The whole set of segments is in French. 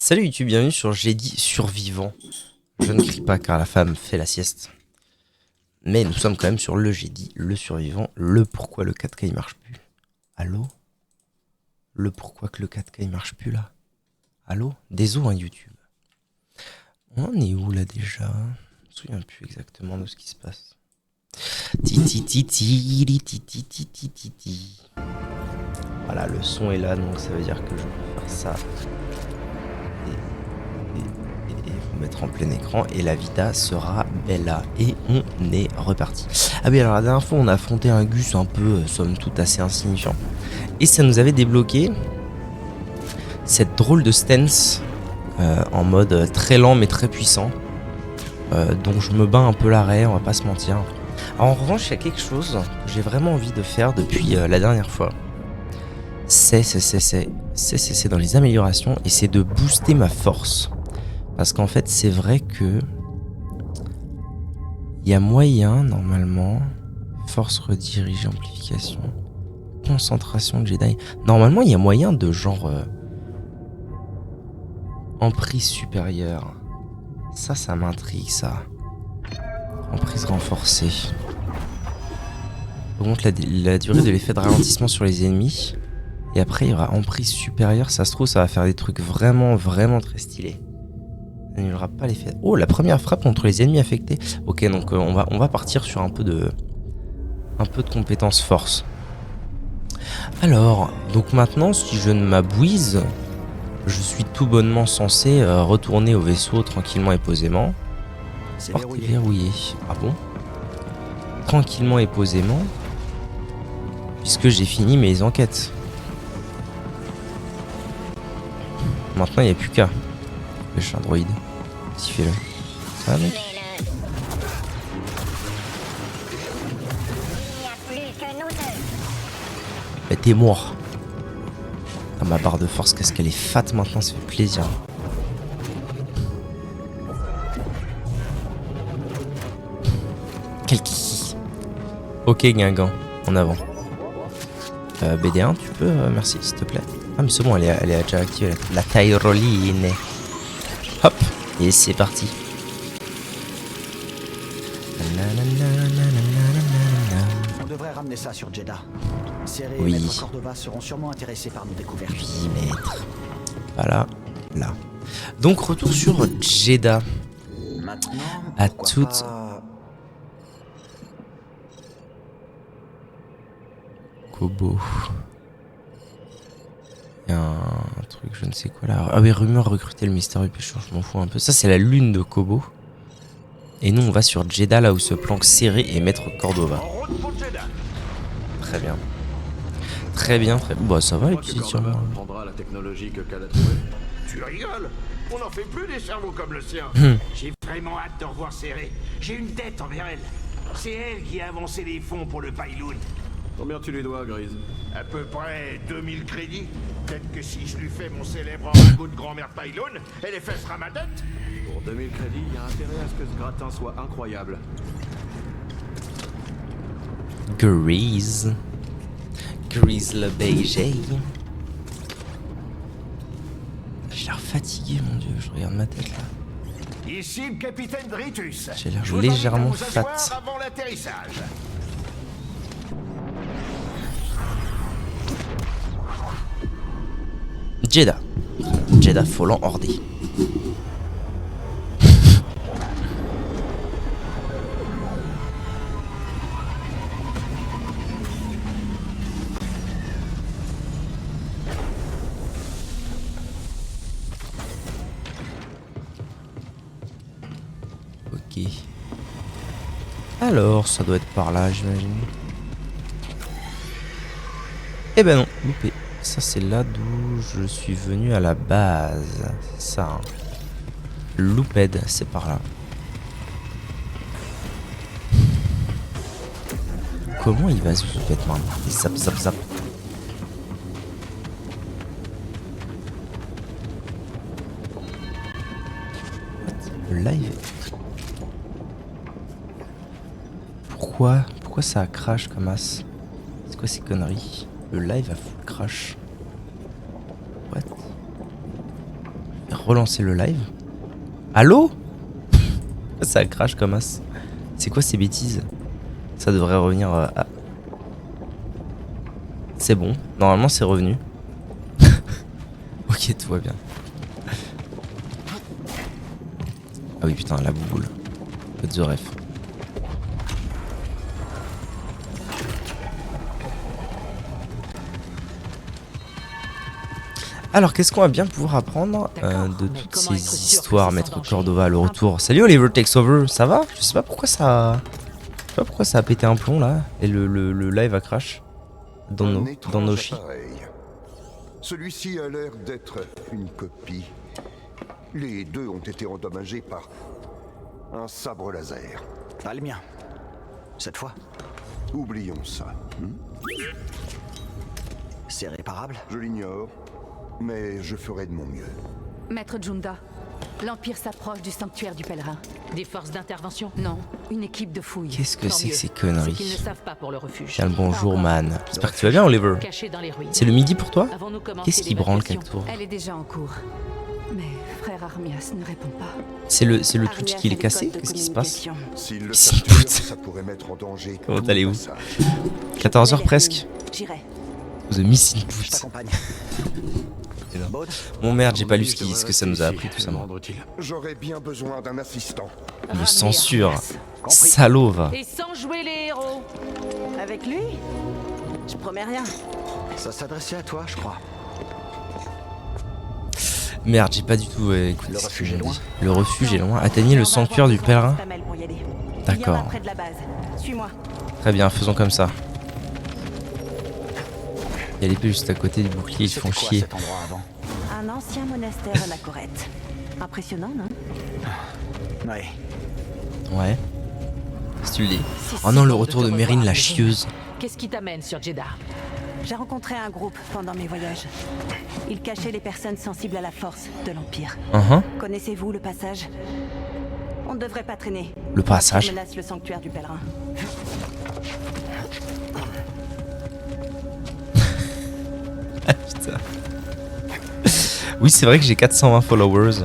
Salut YouTube, bienvenue sur J'ai dit survivant. Je ne crie pas car la femme fait la sieste. Mais nous sommes quand même sur le J'ai dit, le survivant, le pourquoi le 4K il marche plus. Allô? Le pourquoi que le 4K il marche plus là? Allô? Désolé hein, YouTube. On en est où là déjà? Je me souviens plus exactement de ce qui se passe. Voilà, le son est là, donc ça veut dire que je peux faire ça. Et vous mettre en plein écran et la vita sera bella et on est reparti. Ah oui, alors la dernière fois on a affronté un Gus un peu somme toute assez insignifiant et ça nous avait débloqué cette drôle de stance en mode très lent mais très puissant dont je me bats un peu l'arrêt, on va pas se mentir. Alors, en revanche il y a quelque chose que j'ai vraiment envie de faire depuis la dernière fois, c'est dans les améliorations et c'est de booster ma force. Parce qu'en fait, c'est vrai que il y a moyen, normalement, force redirigée, amplification, concentration de Jedi. Normalement, il y a moyen de genre emprise supérieure. Ça m'intrigue, ça. Emprise renforcée. Augmente la durée de l'effet de ralentissement sur les ennemis. Et après, il y aura emprise supérieure. Ça se trouve, ça va faire des trucs vraiment très stylés. N'annulera pas l'effet. Oh, la première frappe contre les ennemis affectés. Ok, donc on va partir sur un peu de compétence force. Alors, donc maintenant, si je ne m'abouise, je suis tout bonnement censé retourner au vaisseau tranquillement et posément. Porte est verrouillée. Ah bon? Tranquillement et posément, puisque j'ai fini mes enquêtes. Maintenant, il n'y a plus qu'à. Je suis un droïde. Si fais-le. Ça va, mec? Mais t'es mort. Ah, ma barre de force, qu'est-ce qu'elle est fat maintenant, ça fait plaisir. Quel kiki. Ok, Guingamp, en avant. BD1, tu peux, merci, s'il te plaît. Ah, mais c'est bon, elle est déjà activée. La tyroline. Hop, et c'est parti. On devrait ramener ça sur Jeddah. Serré et Oui. Maître Cordova seront sûrement intéressés par nos découvertes. 8 mètres. Voilà, là. Donc, retour sur Jeddah. Maintenant, À pourquoi toutes. pas... Kobo. Il y a un truc, je ne sais quoi là. Ah oui, rumeur recruter le mystérieux pêcheur, je m'en fous un peu. Ça, c'est la lune de Kobo. Et nous, on va sur Jeddah, là où se planque Serré et Maître Cordova. Très bien. Très bien, très bien. Bah, ça va, les petits tirs. Prendra la technologie que Cal a trouvée. Tu rigoles? On n'en fait plus des cerveaux comme le sien. J'ai vraiment hâte de revoir Serré. J'ai une dette envers elle. C'est elle qui a avancé les fonds pour le Pyloon. Combien tu lui dois, Grise? À peu près 2000 crédits. Peut-être que si je lui fais mon célèbre ragoût de grand-mère Pylon, elle effacera ma dette. Pour 2000 crédits, il y a intérêt à ce que ce gratin soit incroyable. Grease. Grease le BG. J'ai l'air fatigué, mon dieu. Je regarde ma tête là. Ici le capitaine Dritus. J'ai l'air Je vous invite à légèrement vous asseoir fat. avant l'atterrissage. Jeddah. Jeddah Fallen Hordé. Ok. Alors, ça doit être par là, j'imagine. Eh ben non, loupé. Ça, c'est là d'où je suis venu à la base. C'est ça. Hein. Louped, c'est par là. Comment il va se louped maintenant? Zap, zap, zap. Le live. Pourquoi ça crash comme as? C'est quoi ces conneries? Le live a full crash. What? relancer le live. Allô? Ça crache comme as. C'est quoi ces bêtises? Ça devrait revenir à... C'est bon, normalement c'est revenu. Ok, tout va bien. Ah oui putain, la bouboule. Pas de the ref. Alors, qu'est-ce qu'on va bien pouvoir apprendre de toutes ces histoires, Maître Cordova, le retour. Salut Oliver Takes Over, ça va? Je sais pas pourquoi ça... Je sais pas pourquoi ça a pété un plomb là, et le live a crash dans nos chi. Celui-ci a l'air d'être une copie. Les deux ont été endommagés par un sabre laser. Pas le mien. Cette fois, Oublions ça. c'est réparable. Je l'ignore, mais je ferai de mon mieux. Maître Junda, l'Empire s'approche du sanctuaire du pèlerin. Des forces d'intervention? Non, une équipe de fouilles. Qu'est-ce que Tant c'est que mieux. ces C'est qu'ils ne conneries? savent pas pour le refuge. Bien le bonjour man. J'espère que tu vas bien Oliver. Cachés dans les ruines. C'est le midi pour toi? Avant nous commencer Qu'est-ce qui branle l'évacuation. Cactour? Elle est déjà en cours. Mais frère Armias ne répond pas. C'est le Twitch Armias qui a est des cassé? codes de Qu'est-ce qui se passe? communication. S'il le S'il capture, pute. ça pourrait mettre en danger. Comment tout le allez-vous? passage. 14h presque. J'irai. The Missing Je Put. t'accompagne. Baud, Mon merde, j'ai pas lu ce que ça nous a appris tout ça. moi. J'aurais bien besoin d'un assistant. Le Ramenez censure. Armias. Salaud va. Et sans jouer les héros. Avec lui? Je promets rien. ça s'adressait à toi, je crois. Merde, j'ai pas du tout écouté Le ce refuge qu'ils est m'ont loin. dit. Le refuge est loin. Atteignez le sanctuaire du pèlerin. D'accord. Près de la base. Suis-moi. Très bien, faisons comme ça. Il y a l'épée juste à côté du bouclier, ils C'était font quoi, chier. cet endroit avant? Un ancien monastère à la Corette. Impressionnant, non? Ouais. Ouais. Si tu le dis. Oh non, le retour de Mérine la chieuse. Qu'est-ce qui t'amène sur Jeddah? J'ai rencontré un groupe pendant mes voyages. Ils cachaient les personnes sensibles à la force de l'Empire. Connaissez-vous le passage? On ne devrait pas traîner. Le passage. Ça menace le sanctuaire du pèlerin. Putain. Oui, c'est vrai que j'ai 420 followers.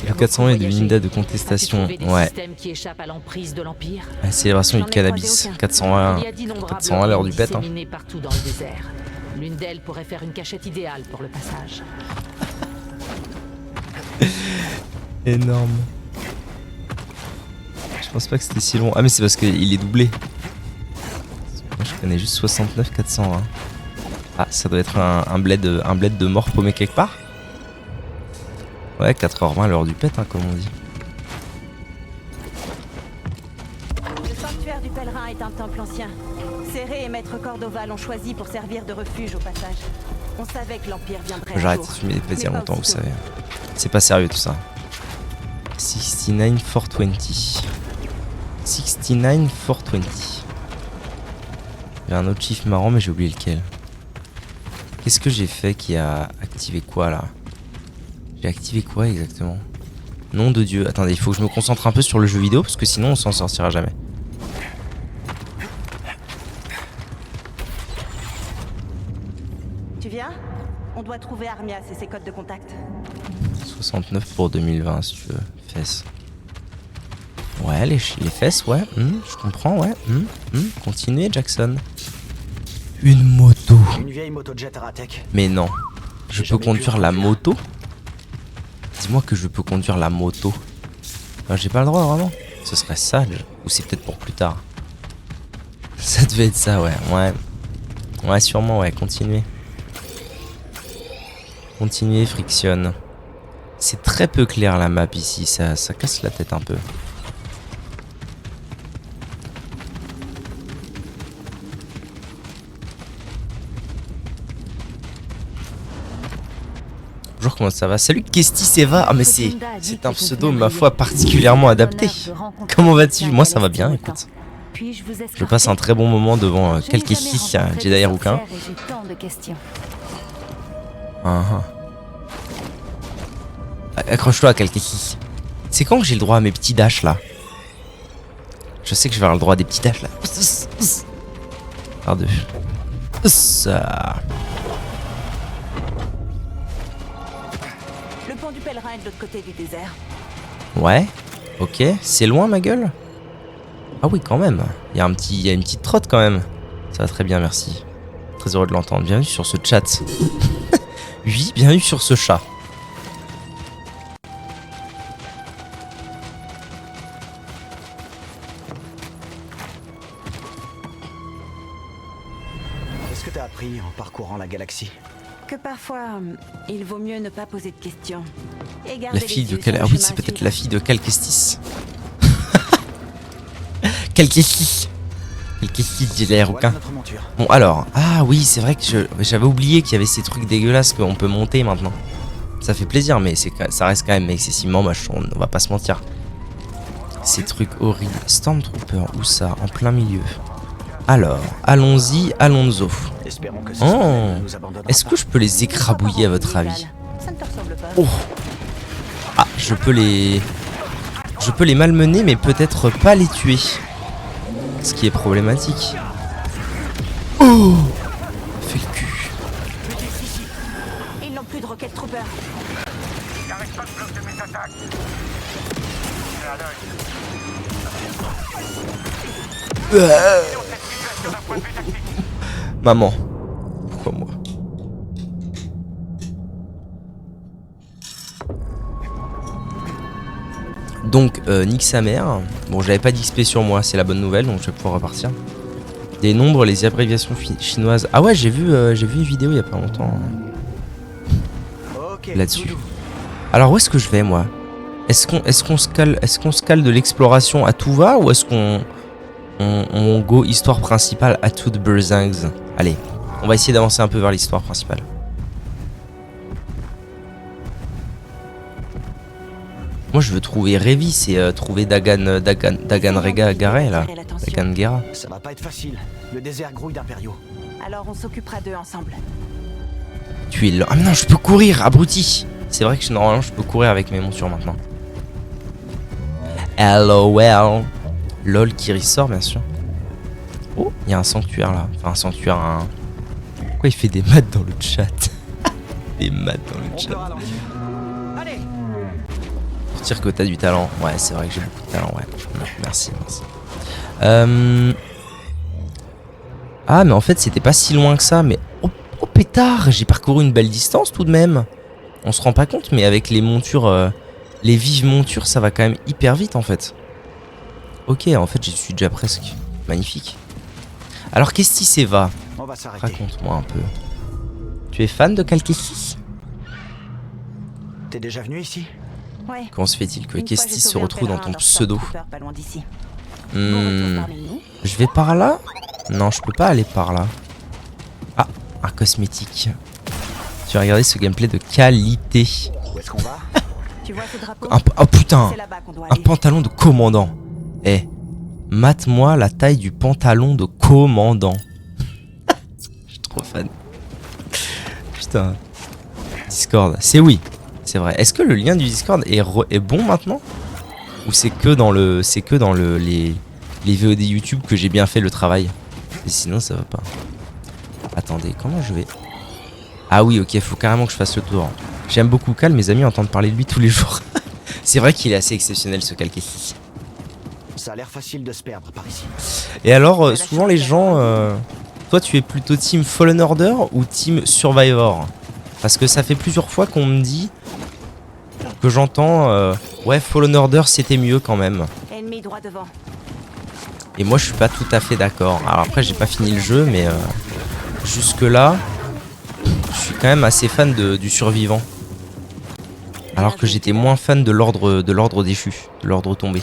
Le 420 est de l'unité de contestation. As-tu trouvé des Ouais. systèmes qui échappent à l'emprise de l'Empire? La célébration du J'en ai croisé cannabis. aucun. 420. Il y a d'innombrables 420 à l'heure du ruines pet. Hein. disséminées partout dans le désert. L'une d'elles pourrait faire une cachette idéale pour le passage. Énorme. Je pense pas que c'était si long. Ah mais c'est parce qu'il est doublé. Moi je connais juste 69 420. Ah ça doit être un bled de mort paumé quelque part. Ouais 4h20 à l'heure du pet hein, comme on dit. Le sanctuaire du pèlerin est un temple ancien. Serré et Maître Cordova l'ont choisi pour servir de refuge au passage. On savait que l'Empire viendrait un J'arrête jour. de fumer des pets il y a Mais pas longtemps vous aussitôt. savez. C'est pas sérieux tout ça. 69 420. 69 420. Il y a un autre chiffre marrant mais j'ai oublié lequel. Qu'est-ce que j'ai fait qui a activé quoi là? J'ai activé quoi exactement? Nom de Dieu. Attendez, il faut que je me concentre un peu sur le jeu vidéo parce que sinon on s'en sortira jamais. Tu viens? On doit trouver Armias et ses codes de contact. 69 pour 2020 si tu veux. Fesses. Ouais, les fesses, ouais. Je comprends, ouais. Continuez, Jackson. Une moto. Une vieille motojet Aratec. Mais non. Je J'ai peux jamais pu conduire en la conduire. moto? Dis-moi que je peux conduire la moto. J'ai pas le droit, vraiment. Ce serait sale. Ou c'est peut-être pour plus tard. Ça devait être ça, ouais. Ouais, sûrement, ouais. Continuez. Continuez, frictionne. C'est très peu clair la map ici. Ça casse la tête un peu. Bonjour, comment ça va? Salut Kesti Seva. Ah mais c'est un pseudo ma foi particulièrement adapté. Comment vas-tu? Moi ça va bien, écoute. Je passe un très bon moment devant quelques filles Jedi Hiruka. Accroche-toi à quelques filles. C'est quand que j'ai le droit à mes petits dashs là? Je sais que je vais avoir le droit à des petits dashs là. Par deux. Ça. pont du pèlerin est de l'autre côté du désert. Ouais, ok. C'est loin ma gueule? Ah oui, quand même. Il y a une petite trotte quand même. Ça va très bien, merci. Très heureux de l'entendre. Bienvenue sur ce chat. Oui, bienvenue sur ce chat. Qu'est-ce que t'as appris en parcourant la galaxie? Que parfois, il vaut mieux ne pas poser de questions. Et La garder fille les de yeux Cal... sur Ah le oui, chemin c'est à peut-être suivre. la fille de Calquestis. Calquestis. Calquestis, dit les Voilà rouquins. notre monture. Bon alors, ah oui, c'est vrai que j'avais oublié qu'il y avait ces trucs dégueulasses qu'on peut monter maintenant. Ça fait plaisir, mais ça reste quand même excessivement moche, on va pas se mentir. Ces trucs horribles. Stormtrooper, où ça? En plein milieu. Alors, allons-y, allons-y. Espérons que ce Oh. ne nous abandonnera Est-ce que je peux les écrabouiller à votre avis? Ça ne te ressemble pas. Oh. Ah, je peux les malmener, mais peut-être pas les tuer. Ce qui est problématique. Oh. Fait le cul. Ils n'ont plus de rocket trooper. Maman. Pourquoi moi? Donc, nique sa mère. Bon, j'avais pas d'XP sur moi, c'est la bonne nouvelle, donc je vais pouvoir repartir. Des nombres, les abréviations chinoises. Ah ouais, j'ai vu une vidéo il y a pas longtemps Ok, là-dessus. Doudou. Alors, où est-ce que je vais, moi? Est-ce qu'on se cale de l'exploration à tout va, ou est-ce qu'on go histoire principale à toute berzings? Allez, on va essayer d'avancer un peu vers l'histoire principale. Moi je veux trouver Revis et trouver Dagan Rega Garay là. Dagan Gera. Ça va pas être facile. Le désert grouille d'impériaux. Alors on s'occupera d'eux ensemble. Tu es là. Ah mais non, je peux courir, abruti. C'est vrai que normalement je peux courir avec mes montures maintenant. LOL. LOL qui ressort bien sûr. Oh, il y a un sanctuaire là. Enfin un sanctuaire, Pourquoi il fait des maths dans le chat? Des maths dans le On chat. peut ralentir. Allez. Pour dire que t'as du talent. Ouais, c'est vrai que j'ai beaucoup de talent, ouais. Merci. Ah, mais en fait, c'était pas si loin que ça. Mais oh pétard, j'ai parcouru une belle distance tout de même. On se rend pas compte, mais avec les montures, les vives montures, ça va quand même hyper vite en fait. Ok, en fait, j'y suis déjà presque. Magnifique. Alors, qu'est-ce qui c'est va? On va s'arrêter. Raconte-moi un peu. Tu es fan de Calquestis? T'es déjà venu ici? Ouais. Comment se fait-il que Une fois, Kestis j'ai se sauvé un retrouve dans pèlerin ton d'un pseudo? Stormtrooper pas loin d'ici. Bon retour parmi nous. Je vais par là? Non, je peux pas aller par là. Ah, un cosmétique. Tu vas regarder ce gameplay de qualité. Où est-ce qu'on va? Tu vois ce drapeau? Oh putain, C'est là-bas qu'on doit un aller. pantalon de commandant. Eh, mate-moi la taille du pantalon de commandant. Je suis trop fan. Putain. Discord, c'est oui, c'est vrai. Est-ce que le lien du Discord est bon maintenant? Ou c'est que dans les VOD YouTube que j'ai bien fait le travail? Et sinon ça va pas. Attendez, comment je vais? Ah oui, ok, faut carrément que je fasse le tour. J'aime beaucoup Cal, mes amis entendent parler de lui tous les jours. C'est vrai qu'il est assez exceptionnel ce Calquestis. Ça a l'air facile de se perdre par ici. Et alors, souvent les gens... toi, tu es plutôt team Fallen Order ou team Survivor? Parce que ça fait plusieurs fois qu'on me dit... que j'entends... ouais, Fallen Order, c'était mieux quand même. Ennemi droit devant. Et moi, je suis pas tout à fait d'accord. Alors après, j'ai pas fini le jeu, mais... jusque-là... je suis quand même assez fan du survivant. Alors que j'étais moins fan de l'ordre déchu, de l'ordre tombé.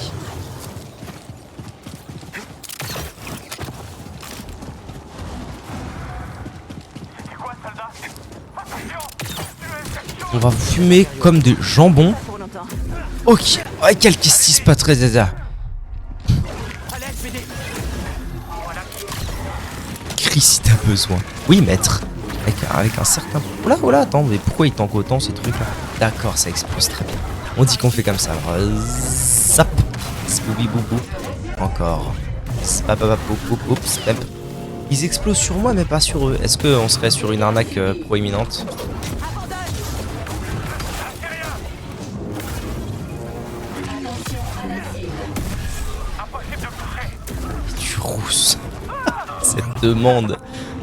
On va fumer comme des jambons. Pas pour longtemps. Ok. Ouais, Calquestis, pas très dada. Crie si t'as besoin. Oui, maître. Avec un certain... Oh là, attends, mais pourquoi il tank autant ces trucs là? D'accord, ça explose très bien. On dit qu'on fait comme ça. Alors, zap. Scooby boubou. Encore. Spap, spap. Ils explosent sur moi, mais pas sur eux. Est-ce qu'on serait sur une arnaque proéminente? rousse. Cette demande,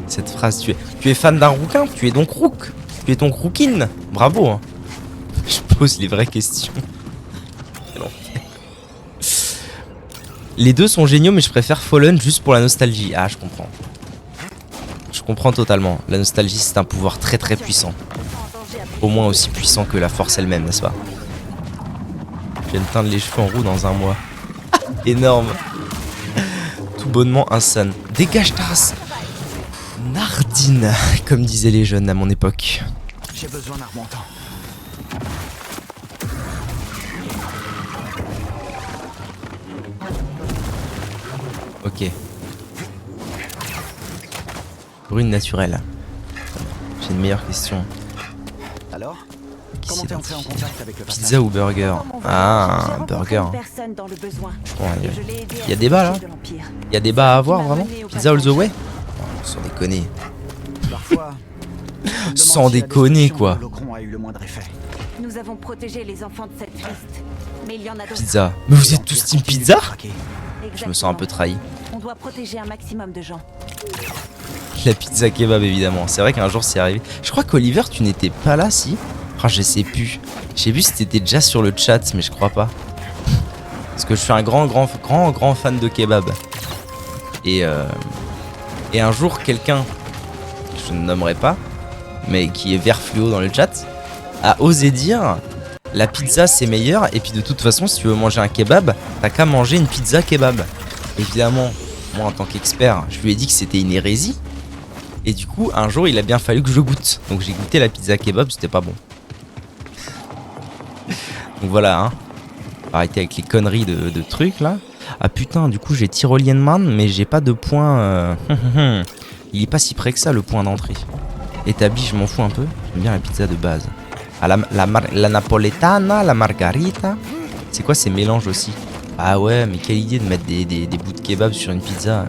cette phrase. Tu es fan d'un rouquin? Tu es donc rouk? Tu es donc rouquine? Bravo. Hein. Je pose les vraies questions. Les deux sont géniaux, mais je préfère Fallen juste pour la nostalgie. Ah, je comprends. Je comprends totalement. La nostalgie, c'est un pouvoir très très puissant. Au moins aussi puissant que la force elle-même, n'est-ce pas? Je viens de teindre les cheveux en roux dans un mois. Énorme. Tout bonnement insane. Dégage ta race. Nardine, comme disaient les jeunes à mon époque. J'ai besoin d'un remontant. Ok. Brune naturelle. J'ai une meilleure question. Alors, Qui comment s'est t'es entré en contact avec le Pizza ou burger? Ah, un burger. Bon, il y a débat là? Il y a débat à avoir vraiment? Pizza all the way? Oh, sans déconner. Parfois, Sans déconner quoi. Holocron a eu le moindre effet. Nous avons protégé les enfants de cette liste. Mais il y en a d'autres. Pizza. Mais vous êtes tous team pizza? Je me sens un peu trahi. On doit protéger un maximum de gens. La pizza kebab évidemment. C'est vrai qu'un jour c'est arrivé. Je crois qu'Oliver tu n'étais pas là si? Oh, je sais plus. J'ai vu si t'étais déjà sur le chat mais je crois pas. Parce que je suis un grand fan de kebab. Et un jour quelqu'un, je ne nommerai pas, mais qui est vert fluo dans le chat, a osé dire la pizza c'est meilleur et puis de toute façon si tu veux manger un kebab, t'as qu'à manger une pizza kebab. Évidemment, moi en tant qu'expert, je lui ai dit que c'était une hérésie. Et du coup, un jour il a bien fallu que je goûte. Donc j'ai goûté la pizza kebab, c'était pas bon. Donc voilà, hein. Arrêtez avec les conneries de trucs là. Ah putain, du coup j'ai Tyrolian Man, mais j'ai pas de point. Il est pas si près que ça le point d'entrée. Établi, je m'en fous un peu. J'aime bien la pizza de base. Ah, la napoletana, la margarita. C'est quoi ces mélanges aussi? Ah ouais, mais quelle idée de mettre des bouts de kebab sur une pizza.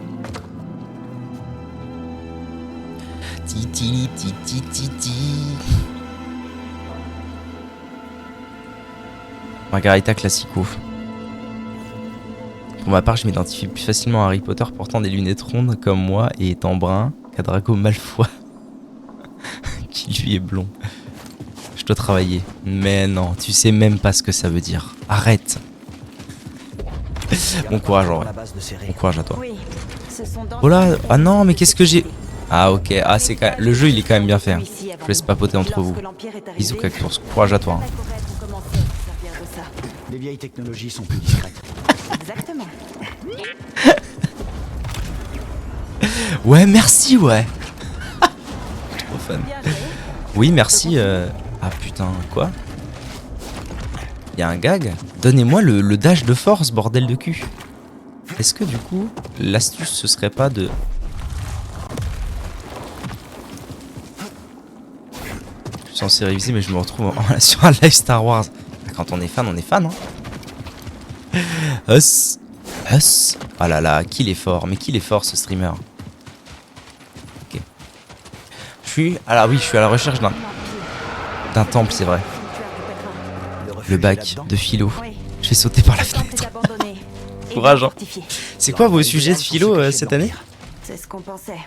Titi. Margarita classico. Pour ma part, je m'identifie plus facilement à Harry Potter portant des lunettes rondes comme moi et étant brun qu'à Draco Malfoy qui lui est blond. Je dois travailler. Mais non, tu sais même pas ce que ça veut dire. Arrête. Bon courage en vrai. Bon courage à toi. Oh là, ah non, mais qu'est-ce que j'ai... Ah ok, ah c'est quand même... le jeu il est quand même bien fait. Hein. Je laisse papoter entre vous. Bisous Cactus, courage à toi. Hein. Les vieilles technologies sont plus discrètes. Exactement. Ouais, merci, ouais. Trop fun. Oui, merci. Ah putain, quoi? Il y a un gag? Donnez-moi le dash de force, bordel de cul. Est-ce que du coup, l'astuce ce serait pas de... Je suis censé réviser, mais je me retrouve sur un live Star Wars. Quand on est fan, hein. Us. Ah là là, qu'il est fort. Mais qu'il est fort ce streamer. Ok. Je suis à la recherche d'un temple, c'est vrai. Le bac de philo. Je vais sauter par la fenêtre. Courage. Hein. C'est quoi vos sujets de philo cette année? C'est ce qu'on pensait.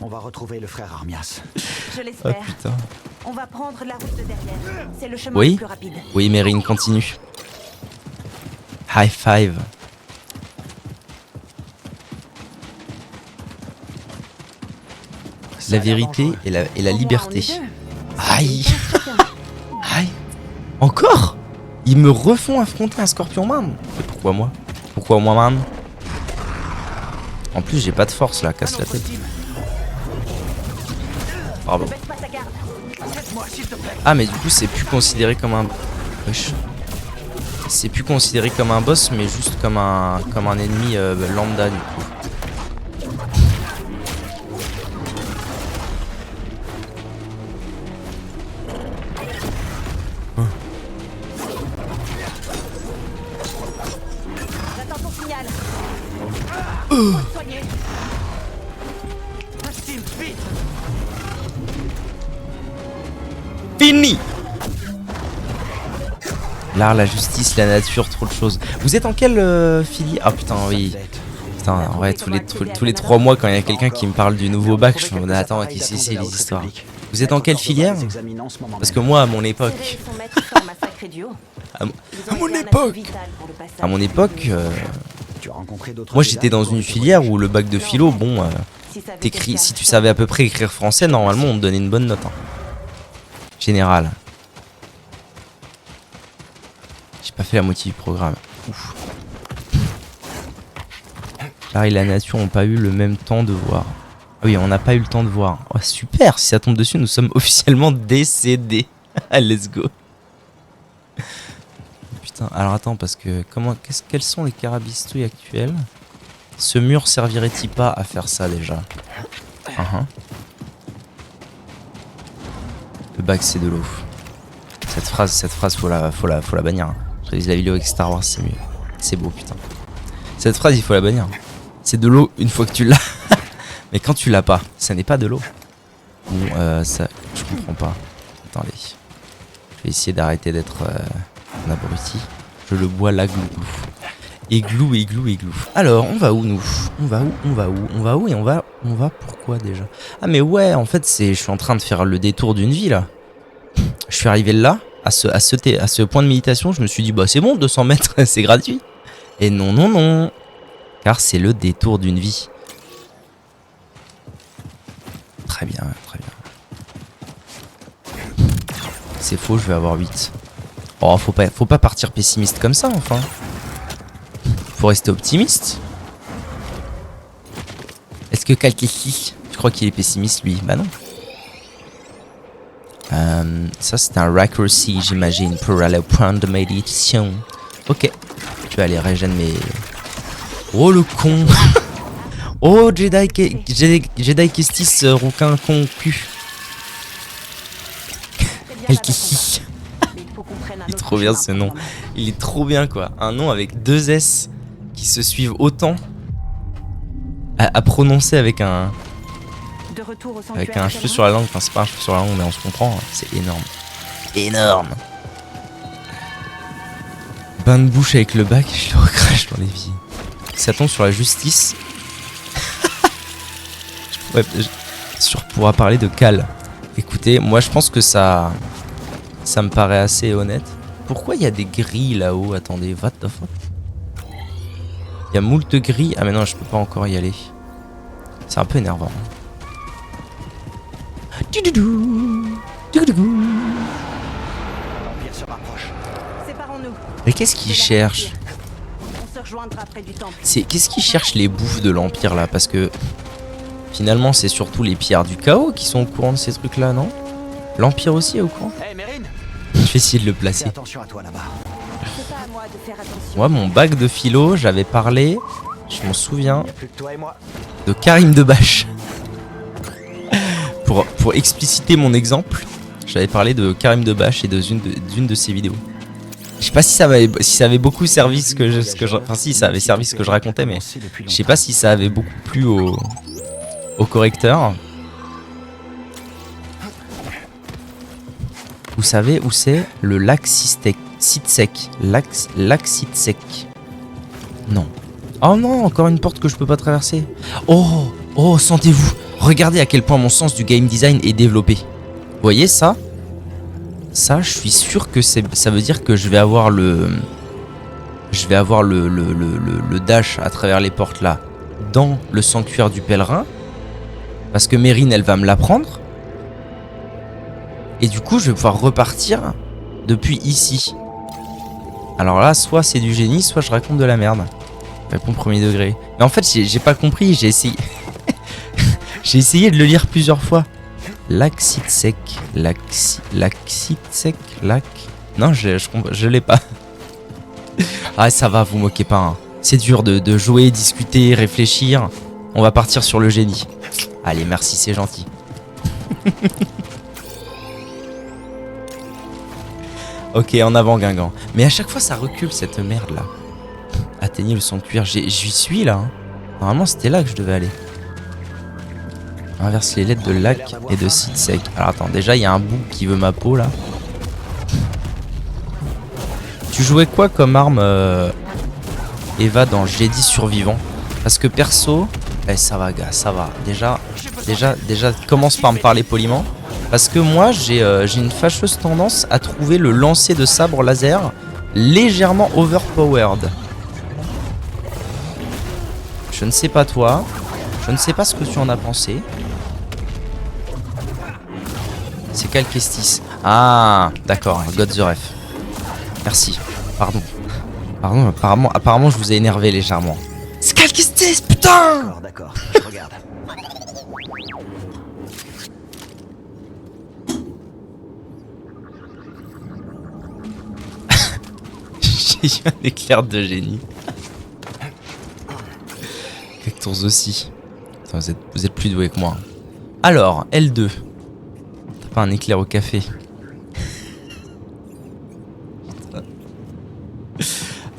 On va retrouver le frère Armias. Je l'espère. Oh putain. On va prendre la route de derrière. C'est le chemin Oui. le plus rapide. Oui, Mérine, continue. High five. La vérité et la liberté. Aïe. Aïe. Encore? Ils me refont affronter un Scorpion Man. Mais pourquoi moi? Pourquoi moi, man? En plus, j'ai pas de force là, casse la tête. Bravo. Ah, mais du coup, c'est plus considéré comme un... Wesh. C'est plus considéré comme un boss, mais juste comme un ennemi lambda du coup. Fini. L'art, la justice, la nature, trop de choses. Vous êtes en quelle filière? Ah putain, oui. putain, en vrai, tous les 3 mois, quand il y a quelqu'un qui me parle du nouveau bac, je me dis, attends, qu'est-ce que c'est les histoires? Vous êtes en quelle filière? Parce que moi, à mon époque... À mon époque, moi j'étais dans une filière où le bac de philo, bon, si tu savais à peu près écrire français, normalement on te donnait une bonne note. Hein. Général. J'ai pas fait la moitié du programme. Ouf. L'art et la nature n'ont pas eu le même temps de voir. Ah oui, on n'a pas eu le temps de voir. Oh, super, si ça tombe dessus, nous sommes officiellement décédés. Let's go. Putain, alors attends, parce que quels sont les carabistouilles actuels? Ce mur servirait-il pas à faire ça déjà? Le bac c'est de l'eau. Cette phrase faut la bannir. Hein. Je réalise la vidéo avec Star Wars, c'est mieux. C'est beau, putain. Cette phrase, il faut la bannir. C'est de l'eau une fois que tu l'as. Mais quand tu l'as pas, ça n'est pas de l'eau. Bon, ça, je comprends pas. Attendez. Je vais essayer d'arrêter d'être un abruti. Je le bois là, glou. Églou. Alors, on va où nous? On va où et on va pourquoi déjà? Ah mais ouais, en fait, je suis en train de faire le détour d'une vie là. Je suis arrivé là, à ce point de méditation, je me suis dit, bah c'est bon, 200 mètres, c'est gratuit. Et non. Car c'est le détour d'une vie. Très bien. C'est faux, je vais avoir 8. Oh, faut pas partir pessimiste comme ça, enfin. Faut rester optimiste. Est-ce que Kalkeshi, je crois qu'il est pessimiste, lui? Bah non. Ça, c'est un raccourci, j'imagine, pour aller au point de méditation. Ok. Je vais aller régénérer mes... Oh, le con. Oh, Jedi Kestis, rouquin con cul. Kalkeshi. Il est trop bien ce nom. Il est trop bien quoi. Un nom avec 2 S qui se suivent autant à prononcer avec un cheveu sur la langue. Enfin c'est pas un cheveu sur la langue mais on se comprend. Hein. C'est énorme. Énorme. Bain de bouche avec le bac, je le recrache dans les vies. Ça tombe sur la justice. Je pourra parler de Cal. Écoutez, moi je pense que ça me paraît assez honnête. Pourquoi il y a des grilles là-haut? Attendez, what the fuck? Il y a moult grilles. Ah mais non, je peux pas encore y aller. C'est un peu énervant. Mais qu'est-ce qu'ils cherchent? Qu'est-ce qu'ils cherchent les bouffes de l'Empire là? Parce que finalement c'est surtout les pierres du chaos qui sont au courant de ces trucs là, non? L'Empire aussi est au courant? Je vais essayer de le placer. Moi, mon bac de philo, j'avais parlé, je m'en souviens, de Karim Debache. Pour expliciter mon exemple, j'avais parlé de Karim Debache et d'une de ses vidéos. Je sais pas si ça avait beaucoup servi ce que ça avait servi ce que je racontais, mais je sais pas si ça avait beaucoup plu au correcteur. Vous savez où c'est le lac Sitsek? Lac Sitsek. Non. Oh non, encore une porte que je peux pas traverser. Oh, sentez-vous. Regardez à quel point mon sens du game design est développé. Vous voyez ça? Ça, je suis sûr que ça veut dire que je vais avoir le dash à travers les portes là dans le sanctuaire du pèlerin. Parce que Mérine, elle va me l'apprendre. Et du coup, je vais pouvoir repartir depuis ici. Alors là, soit c'est du génie, soit je raconte de la merde. Réponse premier degré. Mais en fait, j'ai pas compris, j'ai essayé. J'ai essayé de le lire plusieurs fois. Lac Sitsek. Non, je l'ai pas. Ah, ça va, vous moquez pas. Hein. C'est dur de jouer, discuter, réfléchir. On va partir sur le génie. Allez, merci, c'est gentil. Ok, en avant Guingamp. Mais à chaque fois ça recule cette merde là. Atteignez le sanctuaire. J'y suis là. Hein. Normalement c'était là que je devais aller. Inverse les lettres de lac et de Sitsek. Alors attends, déjà il y a un bout qui veut ma peau là. Tu jouais quoi comme arme Eva dans Jedi Survivant? Parce que perso, ça va gars, ça va. Déjà, commence par me parler poliment. Parce que moi, j'ai une fâcheuse tendance à trouver le lancer de sabre laser légèrement overpowered. Je ne sais pas toi, je ne sais pas ce que tu en as pensé. C'est Calquestis. Ah, d'accord, God the Ref. Merci, pardon. Apparemment je vous ai énervé légèrement. C'est Calquestis, putain! D'accord, regarde. J'ai eu un éclair de génie. Hector aussi. Attends, vous êtes plus doué que moi. Alors, L2. T'as pas un éclair au café?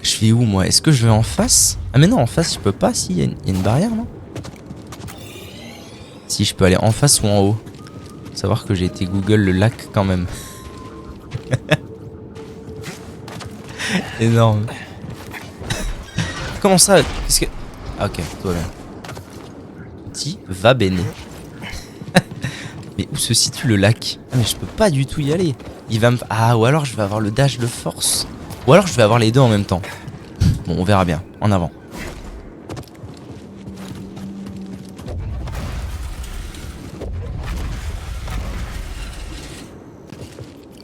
Je vais où moi? Est-ce que je vais en face? Ah mais non, en face je peux pas. Si, il y a une barrière, non? Si, je peux aller en face ou en haut. Faut savoir que j'ai été Google le lac quand même. Énorme. Comment ça? Qu'est-ce que... Ah, ok, tout va bien. Petit va bene. Mais où se situe le lac? Ah mais je peux pas du tout y aller. Il va me... Ah, ou alors je vais avoir le dash de force. Ou alors je vais avoir les deux en même temps. Bon, on verra bien. En avant.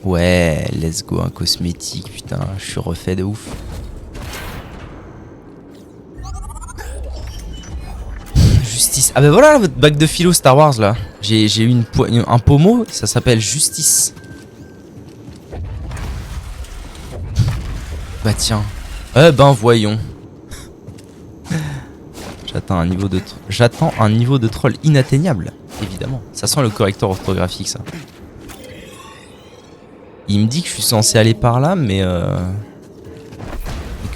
Ouais, let's go, un cosmétique, putain, je suis refait de ouf. Justice. Ah bah voilà votre bac de philo Star Wars là. J'ai eu un pommeau, ça s'appelle Justice. Bah tiens. Ben voyons. J'attends un niveau de troll inatteignable, évidemment. Ça sent le correcteur orthographique ça. Il me dit que je suis censé aller par là, mais et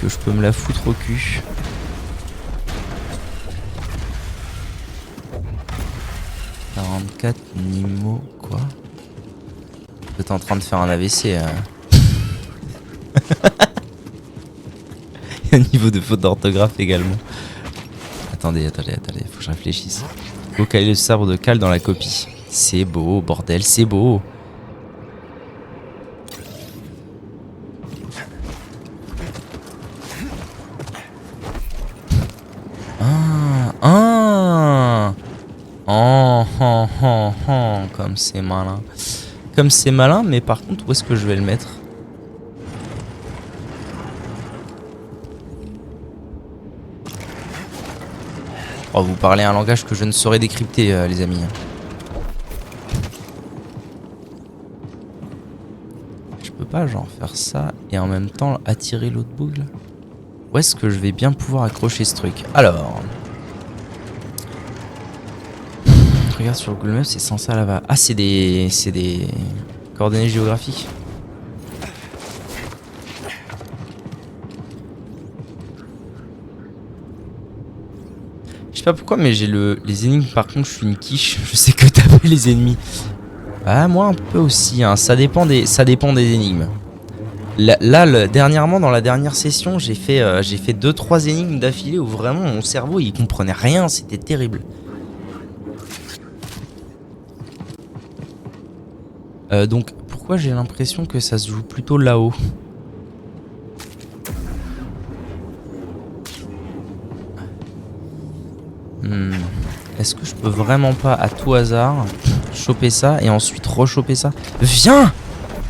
que je peux me la foutre au cul. « 44 Nimo, quoi ?» T'es en train de faire un AVC. Il y a un niveau de faute d'orthographe également. Attendez, faut que je réfléchisse. Faut caler le sabre de Cal dans la copie. C'est beau, bordel, c'est beau. Comme c'est malin. Comme c'est malin, mais par contre, où est-ce que je vais le mettre? Oh, vous parlez un langage que je ne saurais décrypter, les amis. Je peux pas, genre, faire ça et en même temps attirer l'autre boucle? Où est-ce que je vais bien pouvoir accrocher ce truc? Alors... Regarde sur Google Maps, c'est censé aller là-bas. Ah, c'est des coordonnées géographiques. Je sais pas pourquoi, mais j'ai les énigmes. Par contre, je suis une quiche. Je sais que taper les ennemis. Ah, moi un peu aussi. Hein. Ça dépend des énigmes. Là, dernièrement, dans la dernière session, j'ai fait 2-3 énigmes d'affilée où vraiment mon cerveau il comprenait rien. C'était terrible. Donc pourquoi j'ai l'impression que ça se joue plutôt là-haut? Est-ce que je peux vraiment pas à tout hasard choper ça et ensuite rechoper ça? Viens!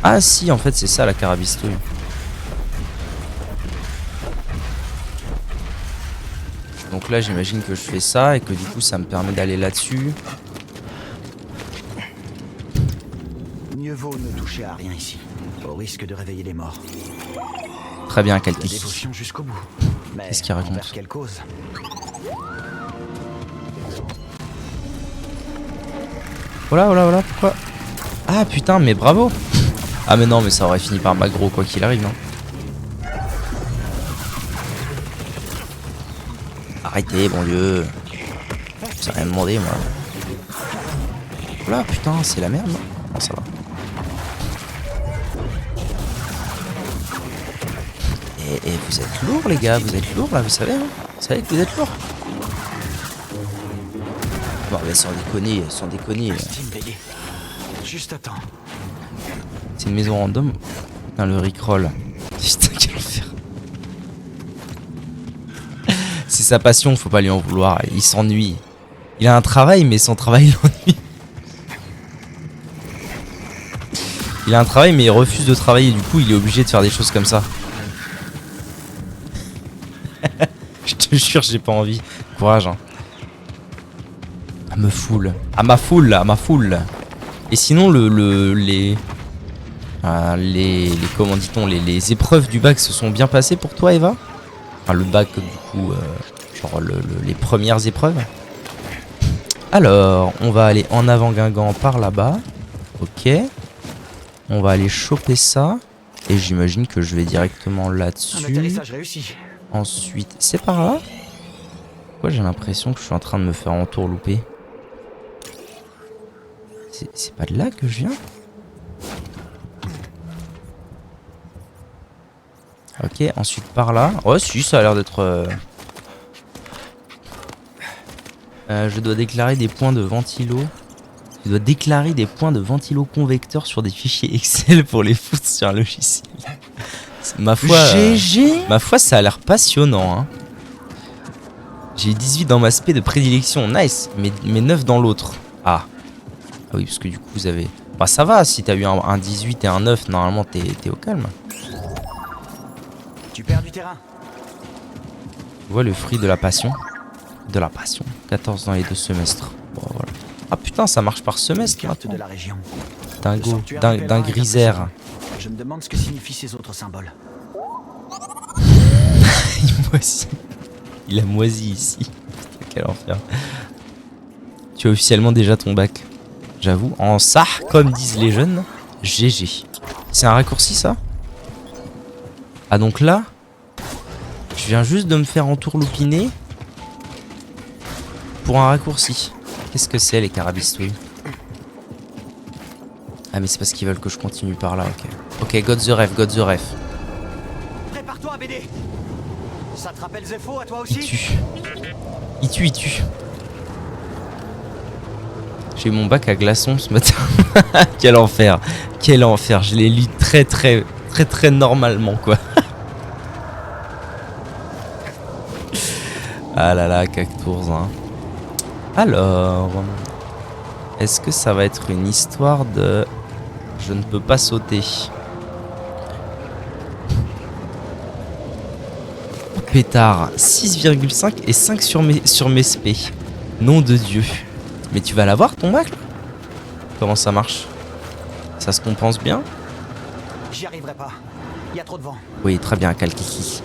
Ah si, en fait c'est ça la carabistouille. Donc là j'imagine que je fais ça et que du coup ça me permet d'aller là-dessus. Mieux vaut ne toucher à rien ici, au risque de réveiller les morts. Très bien, La Calquestis. dévotion jusqu'au bout. Qu'est-ce qu'il raconte? Envers quelle cause? Voilà, pourquoi? Ah putain, mais bravo! Ah mais non, mais ça aurait fini par m'aggro quoi qu'il arrive, non? Arrêtez, bon Dieu! Je sais rien demander, moi. Voilà, putain, c'est la merde, non? Non, ça va. Et vous êtes lourds, les gars, vous êtes lourds là, vous savez, hein? Vous savez que vous êtes lourds? Bon, mais sans déconner, sans déconner. Steam payé. Juste à temps. C'est une maison random. Putain, le rickroll. Putain, quel enfer. C'est sa passion, faut pas lui en vouloir. Il s'ennuie. Il a un travail, mais son travail l'ennuie. Il a un travail, mais il refuse de travailler. Du coup, il est obligé de faire des choses comme ça. Je te jure, j'ai pas envie. Courage, hein. À me foule. À ma foule, à ma foule. Et sinon, les comment dit-on, les épreuves du bac se sont bien passées pour toi, Eva? Enfin, le bac, du coup, genre les premières épreuves. Alors, on va aller en avant Guingamp par là-bas. Ok. On va aller choper ça. Et j'imagine que je vais directement Un là-dessus. atterrissage réussi. Ensuite, c'est par là? Pourquoi j'ai l'impression que je suis en train de me faire entourlouper? C'est pas de là que je viens? Ok, ensuite par là. Oh si, ça a l'air d'être... je dois déclarer des points de ventilo. Je dois déclarer des points de ventilo convecteur sur des fichiers Excel pour les foutre sur un logiciel. Ma foi, ma foi, ça a l'air passionnant. Hein. J'ai 18 dans ma spé de prédilection, nice. Mais 9 dans l'autre. Ah. Ah oui, parce que du coup, vous avez... Bah ça va, si t'as eu un 18 et un 9, normalement, t'es au calme. Tu perds du terrain. Tu vois le fruit de la passion. De la passion. 14 dans les 2 semestres. Bon, voilà. Ah putain, ça marche par semestre Carte maintenant. de la région. Dingo, d'un grisaire. Je me demande ce que signifient ces autres symboles. Il moisit. Il a moisi ici. Putain, quel enfer. Tu as officiellement déjà ton bac. J'avoue, en ça, comme disent les jeunes, GG. C'est un raccourci ça? Ah donc là, je viens juste de me faire entourloupiner pour un raccourci. Qu'est-ce que c'est les carabistouilles? Ah mais c'est parce qu'ils veulent que je continue par là, ok. Ok, got the ref, got the ref. Prépare-toi, BD. Ça te rappelle Zepho à toi Il aussi? tue. Il tue, il tue. J'ai eu mon bac à glaçons ce matin. Quel enfer. Quel enfer. Je l'ai lu très normalement quoi. Ah là là, Cactours hein. Alors, est-ce que ça va être une histoire de... Je ne peux pas sauter. Pétard, 6,5 et 5 sur mes spé. Nom de Dieu. Mais tu vas l'avoir ton bac là? Comment ça marche? Ça se compense bien? J'y arriverai pas. Il y a trop de vent. Oui, très bien, Kalkiki.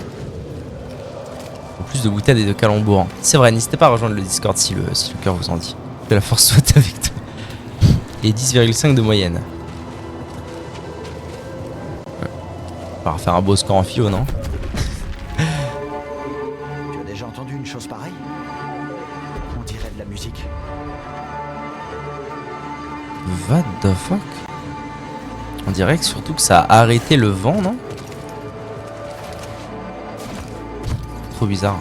En plus de boutades et de calembours. C'est vrai, n'hésitez pas à rejoindre le Discord si le cœur vous en dit. Que la force soit avec toi. Et 10,5 de moyenne. On va faire un beau score en philo, non? Tu as déjà entendu une chose pareille? On dirait de la musique. What the fuck? On dirait que surtout que ça a arrêté le vent, non? Trop bizarre.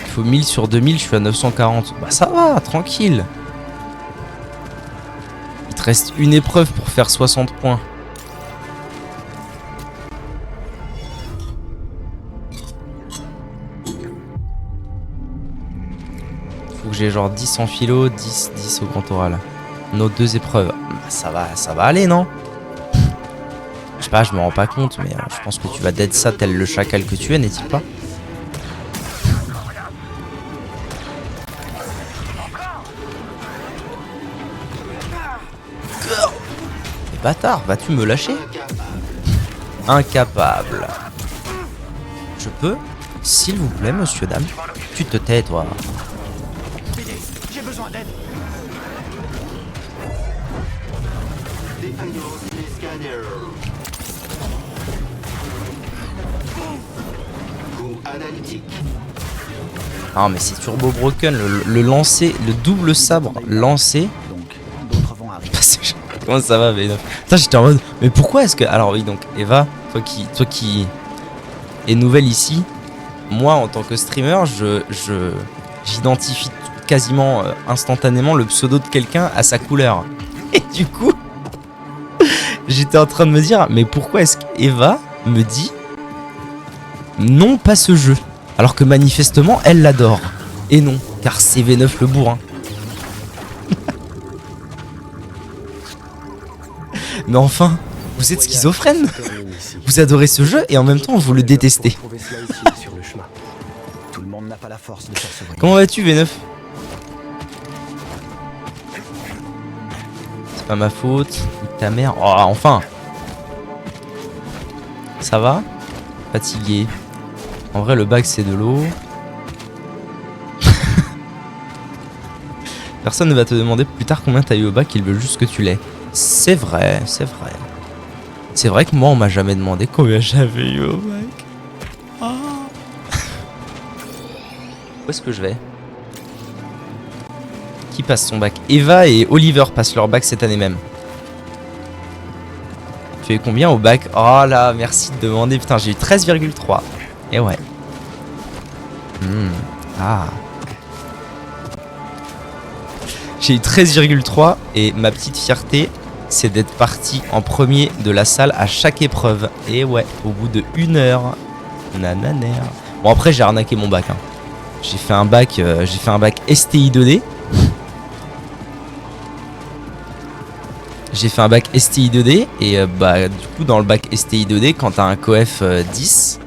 Il faut 1000 sur 2000, je suis à 940. Bah ça va, tranquille. Il te reste une épreuve pour faire 60 points. Faut que j'ai genre 10 en philo, 10 au grand oral. Nos 2 épreuves. Bah, ça va aller, non? Je sais pas, je me rends pas compte, mais je pense que tu vas dead ça tel le chacal que tu es, n'est-il pas? Mais bâtard, vas-tu me lâcher? Incapable. Je peux? S'il vous plaît, monsieur, dame. Tu te tais, toi. BD, j'ai besoin d'aide. Défaillance des scanners. Coup analytique. Ah mais c'est turbo broken, le lancer, le double sabre lancé. Donc, d'autres vont arriver. Comment ça va, V9? Putain, j'étais en mode, mais pourquoi est-ce que... Alors oui, donc Eva, toi qui est nouvelle ici, moi en tant que streamer, j'identifie quasiment instantanément le pseudo de quelqu'un à sa couleur. Et du coup, j'étais en train de me dire, mais pourquoi est-ce qu'Eva me dit non, pas ce jeu, alors que manifestement elle l'adore. Et non, car c'est V9 le bourrin. Mais enfin, vous êtes schizophrène. Vous adorez ce jeu et en même temps vous le détestez. Tout le monde n'a pas la force de faire ce bruit. Comment vas-tu V9? C'est pas ma faute. Ta mère. Oh, enfin. Ça va? Fatigué. En vrai le bac c'est de l'eau. Personne ne va te demander plus tard combien t'as eu au bac, il veut juste que tu l'aies. C'est vrai, c'est vrai. C'est vrai que moi on m'a jamais demandé combien j'avais eu au bac. Ah. Où est-ce que je vais? Qui passe son bac? Eva et Oliver passent leur bac cette année même. Tu as eu combien au bac? Oh là, merci de demander. Putain, j'ai eu 13,3. Et ouais. Ah. J'ai eu 13,3 et ma petite fierté, c'est d'être parti en premier de la salle à chaque épreuve. Et ouais, au bout de 1 heure. Nananer. Bon après j'ai arnaqué mon bac. Hein. J'ai fait un bac STI 2D. J'ai fait un bac STI 2D et bah du coup dans le bac STI 2D quand t'as un coef 10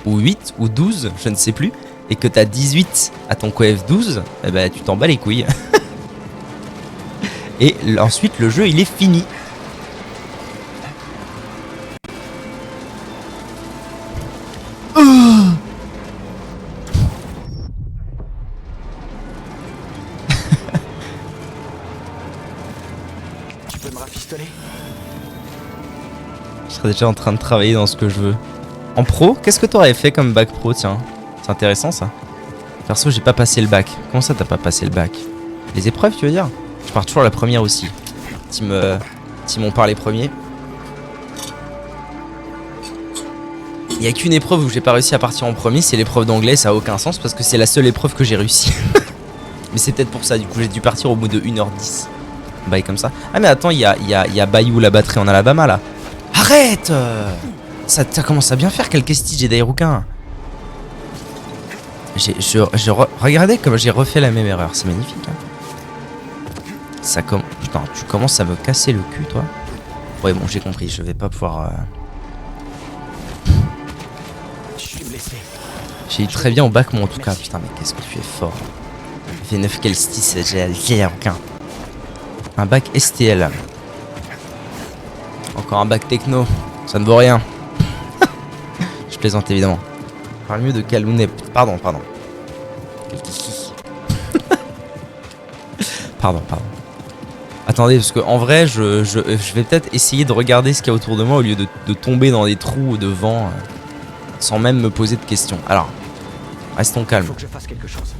ou 8 ou 12, je ne sais plus, et que t'as 18 à ton coef 12, eh bah tu t'en bats les couilles. Et ensuite le jeu il est fini. Tu peux me rafistoler? Je serais déjà en train de travailler dans ce que je veux. En pro, qu'est-ce que t'aurais fait comme bac pro, tiens? C'est intéressant ça. Perso j'ai pas passé le bac. Comment ça t'as pas passé le bac? Les épreuves tu veux dire? Je pars toujours la première aussi. Team on part les premiers. Il n'y a qu'une épreuve où j'ai pas réussi à partir en premier, c'est l'épreuve d'anglais, ça a aucun sens parce que c'est la seule épreuve que j'ai réussi. Mais c'est peut-être pour ça, du coup j'ai dû partir au bout de 1h10. Bye comme ça. Ah mais attends, il y a Bayou la batterie en Alabama là. Arrête ça commence à bien faire quelques Stitch et Dairukin. Regardez comme j'ai refait la même erreur, c'est magnifique. Hein. Putain, tu commences à me casser le cul, toi. Ouais, bon, j'ai compris, je vais pas pouvoir... Je suis blessé. J'ai eu très bien au bac, moi, en tout cas. Putain, mais qu'est-ce que tu es fort. V9 quel style, j'ai aucun. Un bac STL. Encore un bac techno. Ça ne vaut rien. Je plaisante, évidemment. Parle mieux de Calounet. Pardon. Quel kiki. Pardon. Attendez, parce que en vrai, je vais peut-être essayer de regarder ce qu'il y a autour de moi au lieu de tomber dans des trous de vent sans même me poser de questions. Alors, restons calmes. Faut que je fasse quelque chose.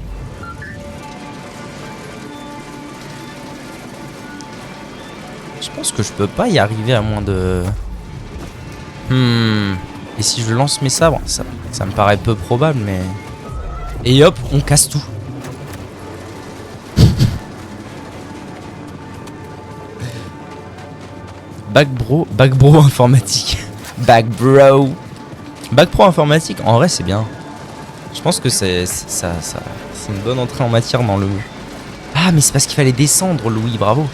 Je pense que je peux pas y arriver à moins de... Et si je lance mes sabres, ça me paraît peu probable, mais... Et hop, on casse tout. Bac bro informatique. Bac pro informatique, en vrai c'est bien. Je pense que c'est une bonne entrée en matière dans le... Ah mais c'est parce qu'il fallait descendre, Louis, bravo.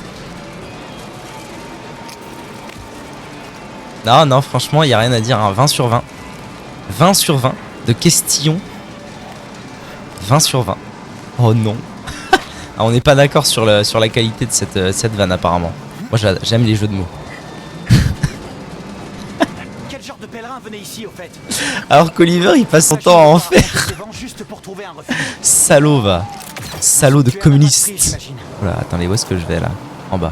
Non, franchement, il n'y a rien à dire, hein. 20 sur 20. 20 sur 20 de questions. 20 sur 20. Oh non. Ah, on n'est pas d'accord sur la qualité de cette vanne apparemment. Moi j'aime les jeux de mots. Quel genre de pèlerin venait ici au fait? Alors qu'Oliver il passe son temps à en faire. Juste pour trouver un refuge. Salaud va. Salaud de Tu es un communiste. inscrit, j'imagine. Voilà, attendez, où est-ce que je vais là? En bas.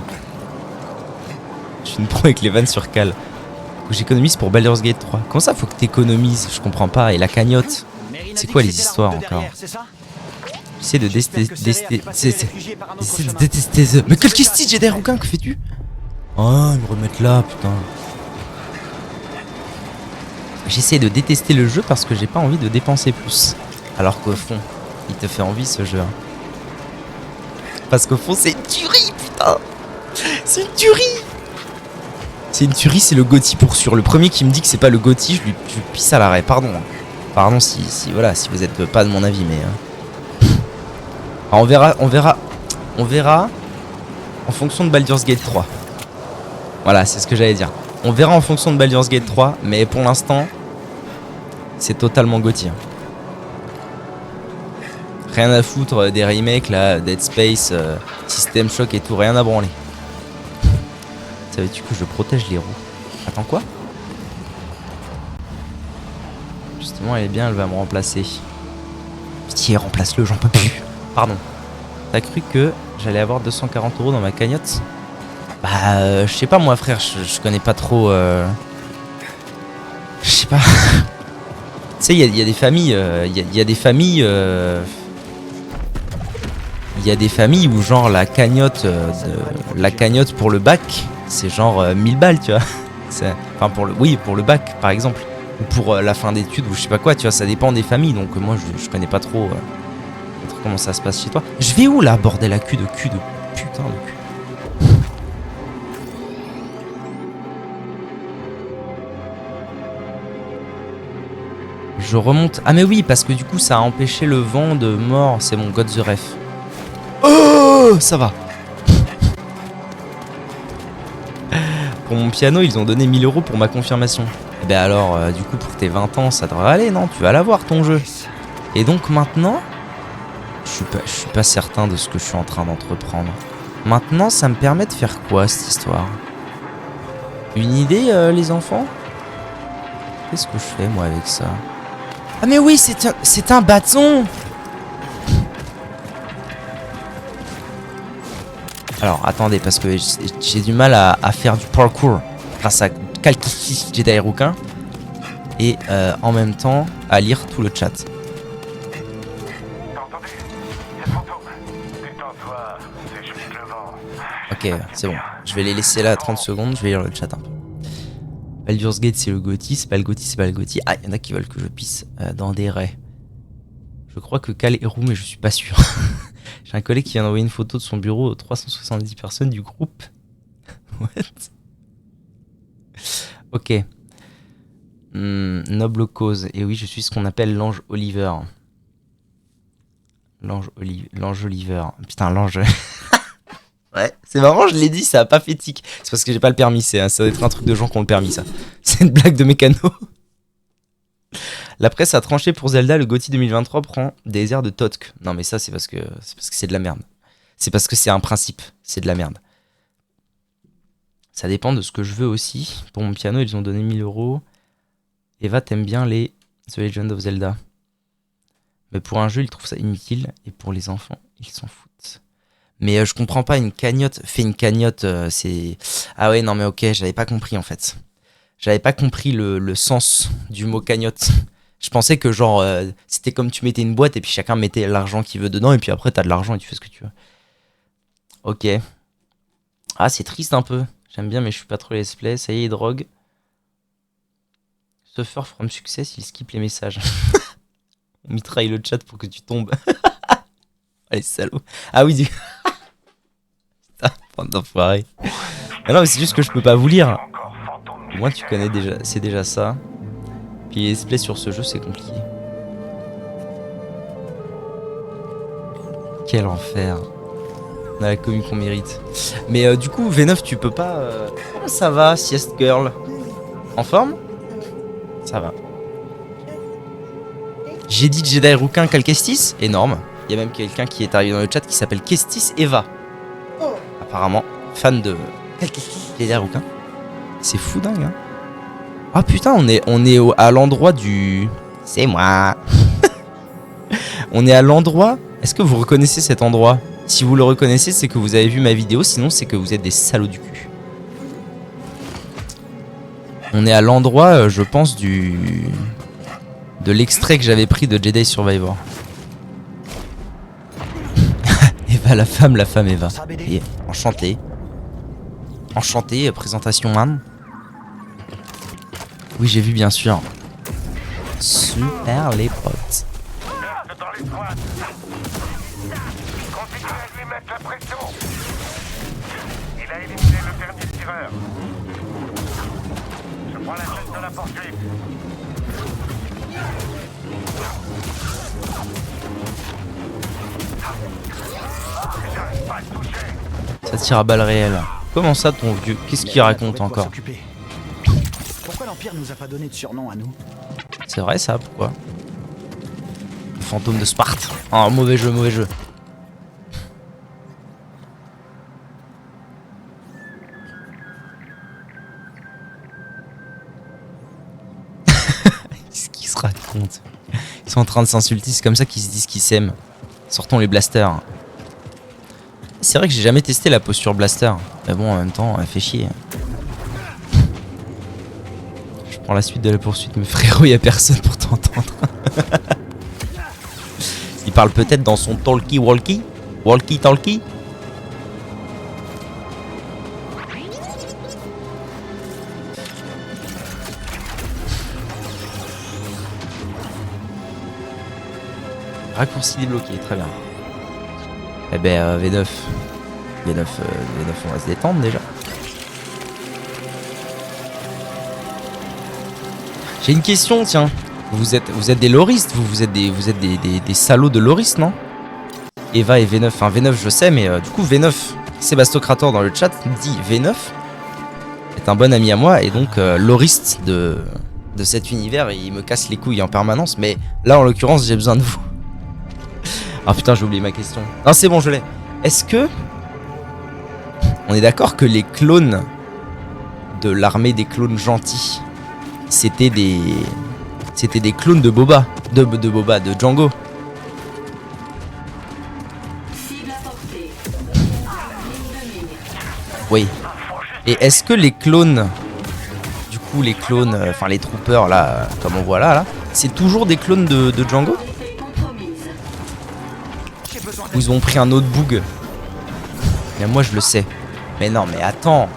Je suis une pro avec les vannes sur Cal. Faut que j'économise pour Baldur's Gate 3. Comment ça faut que t'économises? Je comprends pas. Et la cagnotte? C'est quoi les histoires encore? J'essaie de détester. Mais quel Stitch et Dairukin, que fais-tu? Oh, ils me remettent là, putain. J'essaie de détester le jeu parce que j'ai pas envie de dépenser plus. Alors qu'au fond, il te fait envie ce jeu. Hein. Parce qu'au fond, c'est une tuerie, putain. C'est une tuerie. C'est une tuerie, c'est le GOTY pour sûr. Le premier qui me dit que c'est pas le GOTY, je lui pisse à l'arrêt. Pardon. Pardon si voilà, si vous êtes pas de mon avis, mais... Alors, on verra en fonction de Baldur's Gate 3. Voilà, c'est ce que j'allais dire. On verra en fonction de Baldur's Gate 3, mais pour l'instant, c'est totalement GOTY. Hein. Rien à foutre des remakes là, Dead Space, System Shock et tout, rien à branler. Savais-tu que je protège les roues? Attends quoi? Justement elle est bien, elle va me remplacer. Putain, remplace-le, j'en peux plus. Pardon. T'as cru que j'allais avoir 240 € dans ma cagnotte? Bah je sais pas moi frère, je connais pas trop... Je sais pas. Tu sais il y a des familles, il y a des familles... Il y a des familles où genre la cagnotte pour le bac, c'est genre 1000 balles, tu vois. Enfin pour le bac par exemple, ou pour la fin d'études ou je sais pas quoi, tu vois, ça dépend des familles. Donc moi je connais pas trop comment ça se passe chez toi. Je vais où là, bordel à cul de putain de cul. Je remonte. Ah mais oui, parce que du coup ça a empêché le vent de mort, c'est mon God the Ref. Oh, ça va. Pour mon piano, ils ont donné 1000 € pour ma confirmation. Et ben alors, du coup, pour tes 20 ans, ça devrait aller, non? Tu vas l'avoir, ton jeu. Et donc maintenant, je suis pas certain de ce que je suis en train d'entreprendre. Maintenant, ça me permet de faire quoi, cette histoire? Une idée, les enfants? Qu'est-ce que je fais, moi, avec ça? Ah mais oui, c'est un bâton! Alors attendez, parce que j'ai du mal à faire du parkour grâce à Kalkistis Jedi Rouquin et en même temps à lire tout le chat. Ok, c'est bon. Je vais les laisser là 30 secondes, je vais lire le chat un peu. Baldur's Gate c'est le GOTY, c'est pas le GOTY, c'est pas le GOTY. Ah, il y en a qui veulent que je pisse dans des raies. Je crois que Cal est roux, mais je suis pas sûr. J'ai un collègue qui vient d'envoyer une photo de son bureau aux 370 personnes du groupe. What? Ok. Noble cause. Et oui, je suis ce qu'on appelle l'ange Oliver. L'ange Oliver. Putain, l'ange... Ouais, c'est marrant, je l'ai dit, ça a pas fait tic. C'est parce que j'ai pas le permis, ça doit être un truc de gens qui ont le permis, ça. C'est une blague de mécano. La presse a tranché pour Zelda, le GOTY 2023 prend des airs de Totk. Non mais ça c'est parce que c'est de la merde. C'est parce que c'est un principe, c'est de la merde. Ça dépend de ce que je veux aussi. Pour mon piano, ils ont donné 1000 €. Eva, t'aimes bien les The Legend of Zelda. Mais pour un jeu, ils trouvent ça inutile. Et pour les enfants, ils s'en foutent. Mais je comprends pas, une cagnotte. Fais une cagnotte, c'est... Ah ouais, non mais ok, j'avais pas compris en fait. J'avais pas compris le sens du mot cagnotte. Je pensais que genre c'était comme tu mettais une boîte et puis chacun mettait l'argent qu'il veut dedans et puis après t'as de l'argent et tu fais ce que tu veux. Ok. Ah c'est triste un peu. J'aime bien mais je suis pas trop let's play. Ça y est, drogue. Suffer from success, il skip les messages. On mitraille le chat pour que tu tombes. Allez salaud. Ah oui du... Putain, bande d'enfoirés. Ah non mais c'est juste que je peux pas vous lire. Moi tu connais déjà, c'est déjà ça. Puis les displays sur ce jeu c'est compliqué. Quel enfer. On a la commune qu'on mérite. Mais du coup V9 tu peux pas... Comment ça va Sieste Girl? En forme? Ça va. J'ai dit Jedi Rouquin Calkestis? Énorme. Il y a même quelqu'un qui est arrivé dans le chat qui s'appelle Kestis Eva. Apparemment fan de Calkestis Jedi Rouquin. C'est fou dingue hein. Ah putain on est à l'endroit du... C'est moi. On est à l'endroit... Est-ce que vous reconnaissez cet endroit? Si vous le reconnaissez c'est que vous avez vu ma vidéo, sinon c'est que vous êtes des salauds du cul. On est à l'endroit je pense de l'extrait que j'avais pris de Jedi Survivor. Eva la femme Eva. Et enchanté. Enchanté, présentation man. Oui j'ai vu bien sûr. Super les potes. Dans les squats. Continuez à lui mettre la pression. Il a éliminé le dernier tireur. Je prends la tête de la poursuite. J'arrive pas à le toucher. Ça tire à balles réelles. Comment ça ton vieux? Qu'est-ce qu'il raconte encore? Pourquoi l'Empire nous a pas donné de surnom à nous? C'est vrai ça, pourquoi? Le fantôme de Sparte. Oh, mauvais jeu, mauvais jeu. Qu'est-ce qu'ils se racontent? Ils sont en train de s'insulter, c'est comme ça qu'ils se disent qu'ils s'aiment. Sortons les blasters. C'est vrai que j'ai jamais testé la posture blaster. Mais bon, en même temps, elle fait chier. Je prends la suite de la poursuite, mais frérot, y a personne pour t'entendre. Il parle peut-être dans son talkie-walkie. Walkie-talkie. Raccourci débloqué, très bien. Eh ben V9. V9, on va se détendre déjà. J'ai une question, tiens. Vous êtes des loristes, vous êtes des salauds de loristes, non? Eva et V9. Enfin V9 je sais, mais du coup V9, Sébastocrator dans le chat dit V9 est un bon ami à moi et donc loriste de cet univers et il me casse les couilles en permanence. Mais là en l'occurrence j'ai besoin de vous. Ah putain, j'ai oublié ma question. Non, c'est bon, je l'ai. Est-ce que... On est d'accord que les clones de l'armée des clones gentils, c'était des clones de Boba. De Boba, de Django. Oui. Et est-ce que les clones... Du coup, les clones... Enfin, les troopers, là, comme on voit là, c'est toujours des clones de Django? Ou ils ont pris un autre boug. Mais moi je le sais. Mais non mais attends.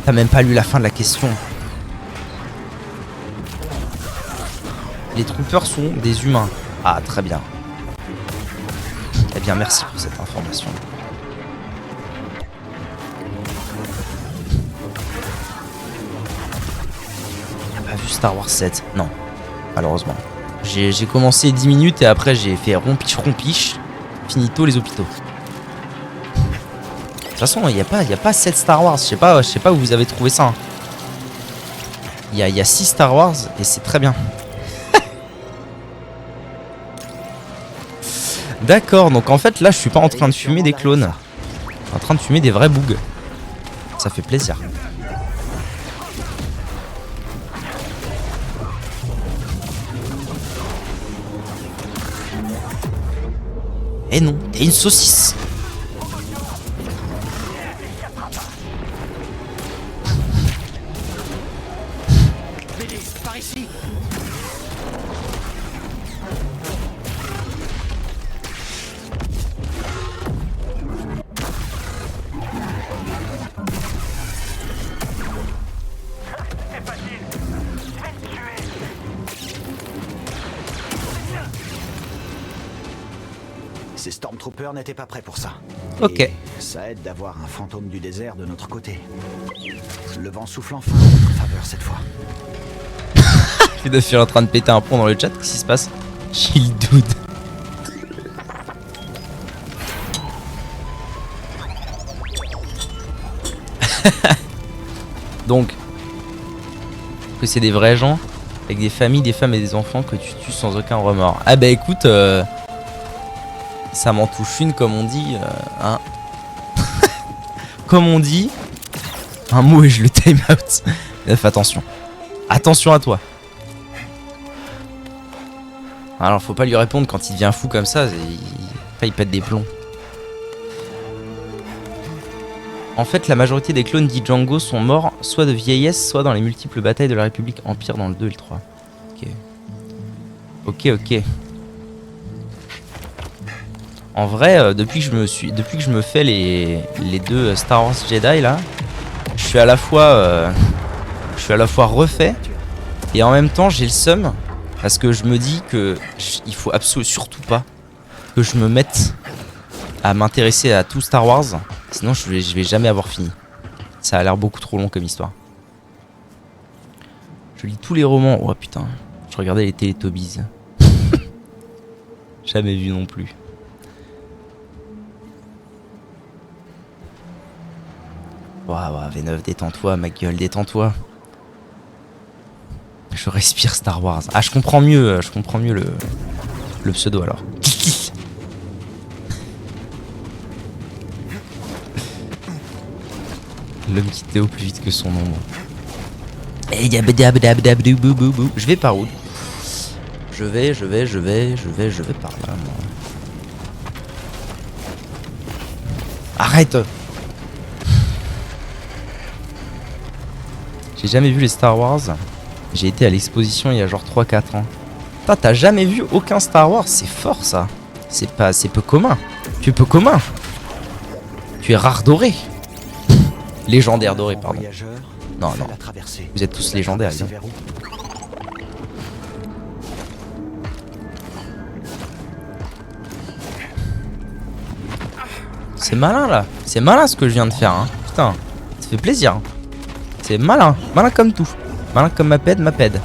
T'as même pas lu la fin de la question. Les troopers sont des humains. Ah très bien. Eh bien merci pour cette information. T'as pas vu Star Wars 7? Non. Malheureusement. J'ai commencé 10 minutes et après j'ai fait rompiche. Finito les hôpitaux. De toute façon, il n'y a pas 7 Star Wars. Je sais pas où vous avez trouvé ça. Il y a 6 Star Wars et c'est très bien. D'accord, donc en fait là je suis pas en train de fumer des clones. Je suis en train de fumer des vrais bougs. Ça fait plaisir. Eh non, t'es une saucisse. Par ici. Ces Stormtroopers n'étaient pas prêts pour ça. Ok. Et ça aide d'avoir un fantôme du désert de notre côté. Le vent souffle enfin en notre faveur cette fois. Je suis en train de péter un pont dans le chat, qu'est-ce qui se passe? Chill dude. Donc, que c'est des vrais gens, avec des familles, des femmes et des enfants que tu tues sans aucun remords. Ah bah écoute, ça m'en touche une comme on dit, hein. Comme on dit, un mot et je le time out. Fais attention. Attention à toi. Alors faut pas lui répondre quand il devient fou comme ça, il pète des plombs. En fait, la majorité des clones dit Django sont morts soit de vieillesse, soit dans les multiples batailles de la République Empire dans le 2 et le 3. Ok. En vrai, depuis que je me fais les deux Star Wars Jedi là, je suis à la fois refait et en même temps j'ai le seum Parce que je me dis que il faut absolument surtout pas que je me mette à m'intéresser à tout Star Wars. Sinon je vais jamais avoir fini. Ça a l'air beaucoup trop long comme histoire. Je lis tous les romans. Oh putain, je regardais les Teletubbies. Jamais vu non plus. Waouh, V9, détends-toi, ma gueule, détends-toi. Je respire Star Wars. Ah, je comprends mieux le pseudo alors. L'homme qui était au plus vite que son ombre. Je vais par où? Je vais par là, moi. Arrête! J'ai jamais vu les Star Wars. J'ai été à l'exposition il y a genre 3-4 ans. Putain, t'as jamais vu aucun Star Wars? C'est fort ça. C'est peu commun. Tu es peu commun. Tu es rare doré. Légendaire doré, pardon. Non, non. Vous êtes tous légendaires, bien. C'est malin là. C'est malin ce que je viens de faire, hein. Putain, ça fait plaisir. C'est malin. Malin comme tout. Malin comme ma pède.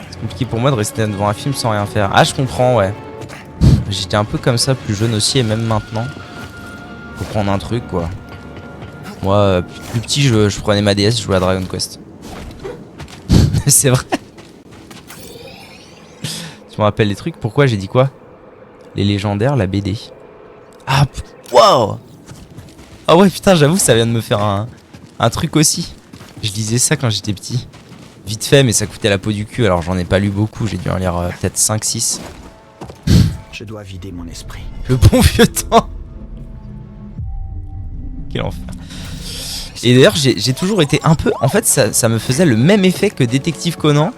C'est compliqué pour moi de rester devant un film sans rien faire. Ah, je comprends, ouais. J'étais un peu comme ça plus jeune aussi et même maintenant. Faut prendre un truc quoi. Moi, plus petit, je prenais ma DS, je jouais à Dragon Quest. C'est vrai. Tu me rappelles les trucs? Pourquoi j'ai dit quoi? Les légendaires, la BD. Ah, wow. Ah ouais, putain, j'avoue, ça vient de me faire un truc aussi. Je lisais ça quand j'étais petit. Vite fait, mais ça coûtait la peau du cul, alors j'en ai pas lu beaucoup. J'ai dû en lire peut-être 5-6. Je dois vider mon esprit. Le bon vieux temps. Quel enfer. Et d'ailleurs, j'ai toujours été un peu... En fait, ça me faisait le même effet que Détective Conan.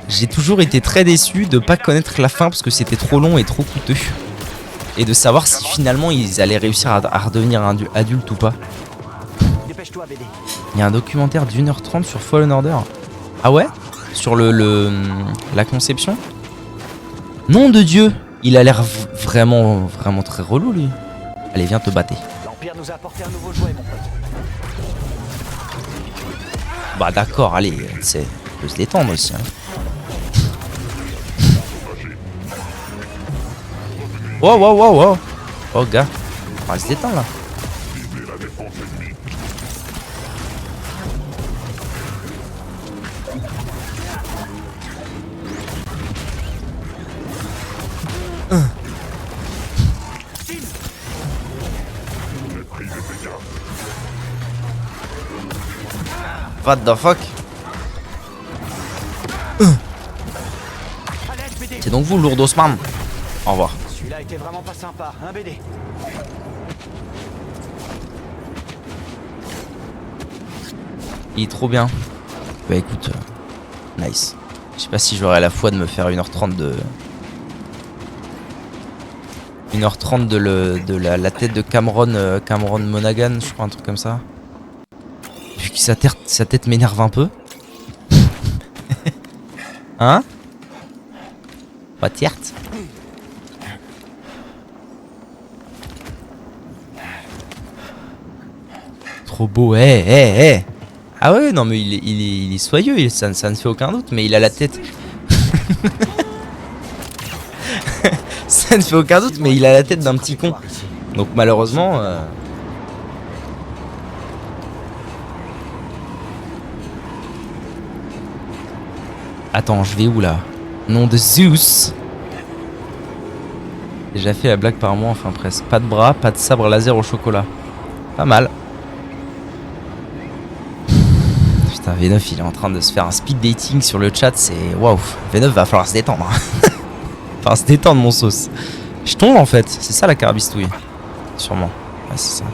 J'ai toujours été très déçu de pas connaître la fin parce que c'était trop long et trop coûteux. Et de savoir si finalement ils allaient réussir à redevenir adultes ou pas. Dépêche-toi, BD. Il y a un documentaire d'1h30 sur Fallen Order. Ah ouais? Sur la conception? Nom de Dieu! Il a l'air vraiment très relou lui. Allez, viens te battre. L'Empire nous a apporté un nouveau jouet, mon pote. Bah d'accord, allez, c'est on peut se détendre aussi. Hein. Wow. Oh gars, on va se détendre là. What the fuck? C'est donc vous, Lourdosman. Au revoir. Celui-là était vraiment pas sympa, hein, BD? Il est trop bien. Bah écoute, nice. Je sais pas si j'aurai la foi de me faire 1h30 de... 1h30 de la tête de Cameron Monaghan, je crois, un truc comme ça. Vu que sa tête m'énerve un peu. Hein? Pas tiert. Trop beau, hé. Ah ouais, non mais il est soyeux, ça ne fait aucun doute, mais il a la tête... Ça ne fait aucun doute, mais il a la tête d'un petit con. Donc malheureusement... Attends, je vais où là? Nom de Zeus. Déjà fait la blague par moi, enfin presque. Pas de bras, pas de sabre laser au chocolat. Pas mal. Putain, V9 il est en train de se faire un speed dating sur le chat, c'est... Waouh, V9 va falloir se détendre. Enfin, se détendre mon sauce. Je tombe en fait, c'est ça la carabistouille. Sûrement. Ouais, c'est ça.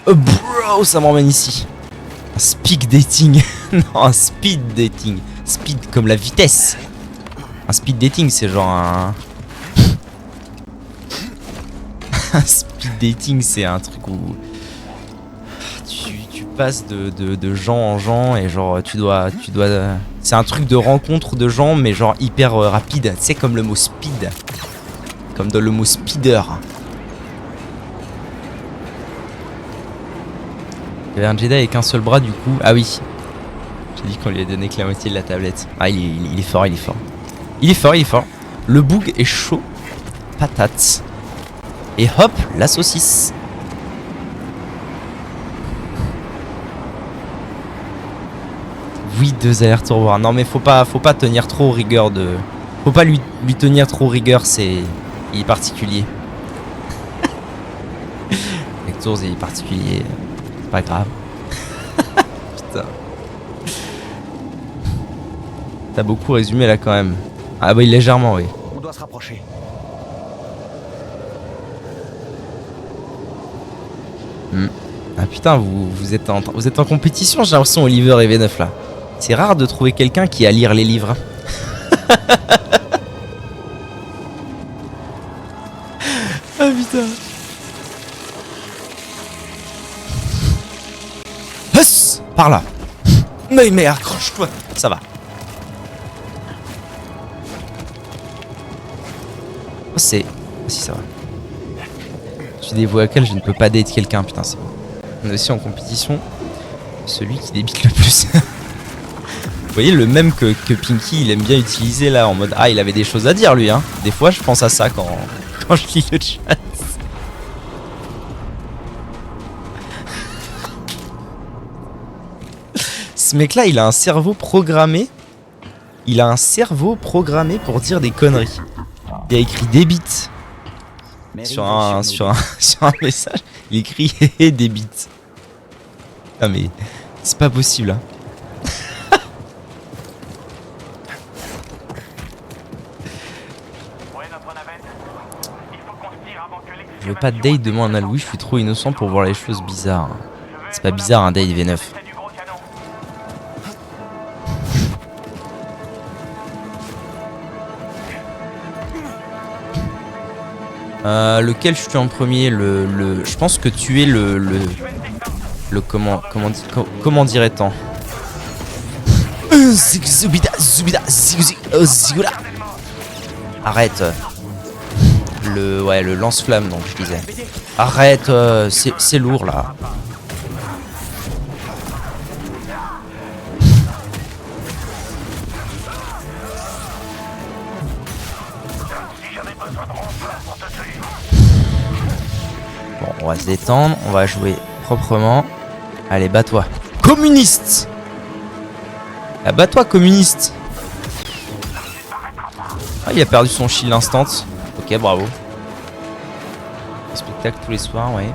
Bro, ça m'emmène ici. Un speed dating. Non, un speed dating. Speed comme la vitesse. Un speed dating, c'est genre un... Un speed dating, c'est un truc où... passes de gens en gens et genre tu dois c'est un truc de rencontre de gens mais genre hyper rapide, tu sais comme le mot speed, comme dans le mot speeder. Il y avait un Jedi avec un seul bras du coup. Ah oui, j'ai dit qu'on lui a donné que la moitié de la tablette. Ah il est fort, il est fort, il est fort, il est fort. Le boug est chaud patate et hop la saucisse. Oui, 2 allers-retours voir. Non mais faut pas tenir trop rigueur de. Faut pas lui tenir trop rigueur, c'est. Il est particulier. Hector il est particulier. C'est pas grave. Putain. T'as beaucoup résumé là quand même. Ah bah légèrement oui. On doit se rapprocher. Ah putain vous êtes en compétition j'ai l'impression Oliver et V9 là. C'est rare de trouver quelqu'un qui a à lire les livres. Ah putain. Huss, par là. Mais accroche-toi. Ça va. Oh, c'est... Si ça va. Je suis dévoué à quel je ne peux pas date quelqu'un. Putain c'est bon. On est aussi en compétition. Celui qui débite le plus. Vous voyez le même que Pinky il aime bien utiliser là en mode ah il avait des choses à dire lui hein. Des fois je pense à ça quand je lis le chat. Ce mec là il a un cerveau programmé. Il a un cerveau programmé pour dire des conneries. Il a écrit débite sur un message. Il écrit débite. Ah mais c'est pas possible hein. Je veux pas de date de moi en Aloui, je suis trop innocent pour voir les choses bizarres. C'est pas bizarre un date V9. Lequel je tue en premier je pense que tu es le comment dirait-on Arrête. Le lance-flamme donc je disais. Arrête, c'est lourd là. Bon, on va se détendre, on va jouer proprement. Allez, bats-toi. Communiste. Ah, bats-toi, communiste. Ah, il a perdu son shield instant. Ok, bravo. Spectacle tous les soirs, ouais.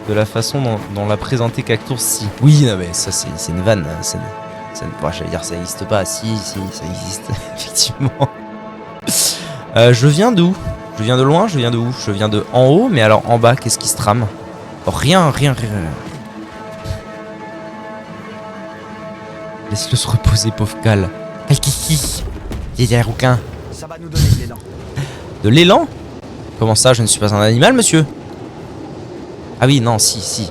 De la façon dont on l'a présenté Cactour, si. Oui, non, mais ça, c'est une vanne. Bon, j'allais dire, ça n'existe pas. Si, ça existe, effectivement. Je viens d'où? Je viens de loin, je viens de où? Je viens de en haut, mais alors en bas, qu'est-ce qui se trame? Oh, rien. Laisse-le se reposer, pauvre Cal. Cal Kiki. Il y a un rouquin. Ça va nous donner de l'élan. De l'élan? Comment ça, je ne suis pas un animal, monsieur? Ah oui, non, si.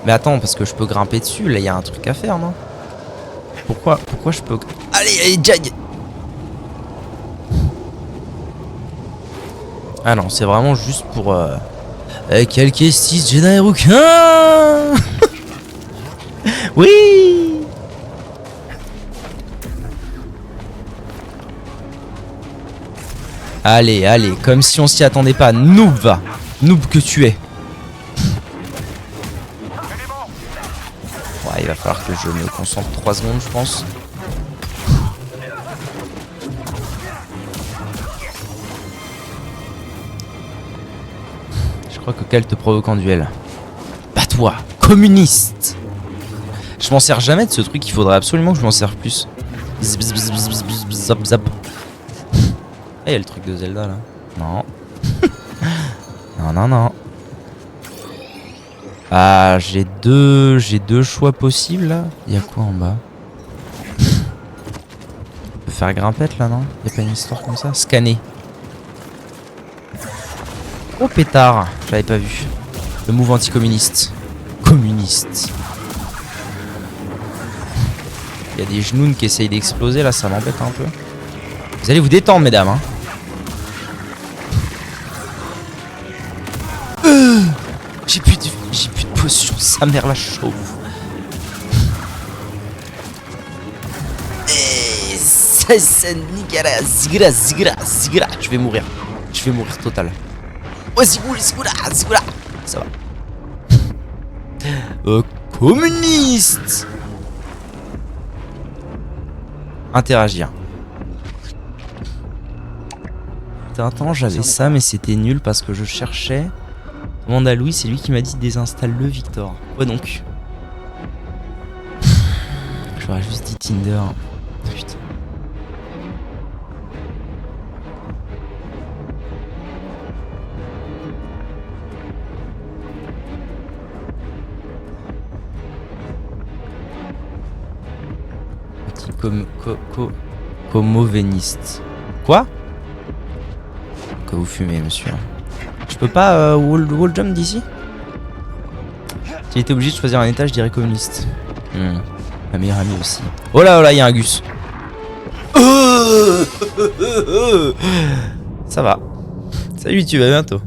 Mais attends, parce que je peux grimper dessus. Là, il y a un truc à faire, non? Pourquoi je peux... Allez, Jag! Ah non, c'est vraiment juste pour... Quel Kestis Jedi rouquin. Oui. Allez, comme si on s'y attendait pas. Noob que tu es. Ouais, il va falloir que je me concentre 3 secondes, je pense. Je crois que Cal te provoque en duel. Bats-toi, communiste. Je m'en sers jamais de ce truc, il faudrait absolument que je m'en serve plus. Zap. Ah, il y a le truc de Zelda là. Non. Non. Ah, j'ai deux choix possibles là. Il y a quoi en bas? On peut faire grimpette là, non? Il y a pas une histoire comme ça? Scanner. Oh pétard, j'avais pas vu. Le move anticommuniste. Communiste. Il y a des genoux qui essayent d'exploser là, ça m'embête un peu. Vous allez vous détendre, mesdames. Hein. J'ai plus de potion, sa mère la chauve. Zigra. Je vais mourir total. Oh, Zigula. Ça va. Communiste. Interagir. Putain, attends, j'avais ça, mais c'était nul parce que je cherchais. Demande à Louis, c'est lui qui m'a dit désinstalle-le, Victor. Ouais, donc. J'aurais juste dit Tinder. Putain. Comovéniste. Quoi? Que vous fumez, monsieur. Je peux pas wall jump d'ici? S'il était obligé de choisir un étage, je dirais communiste. Ma meilleure amie aussi. Oh là, il y a un Gus. Ça va. Salut, tu vas bientôt.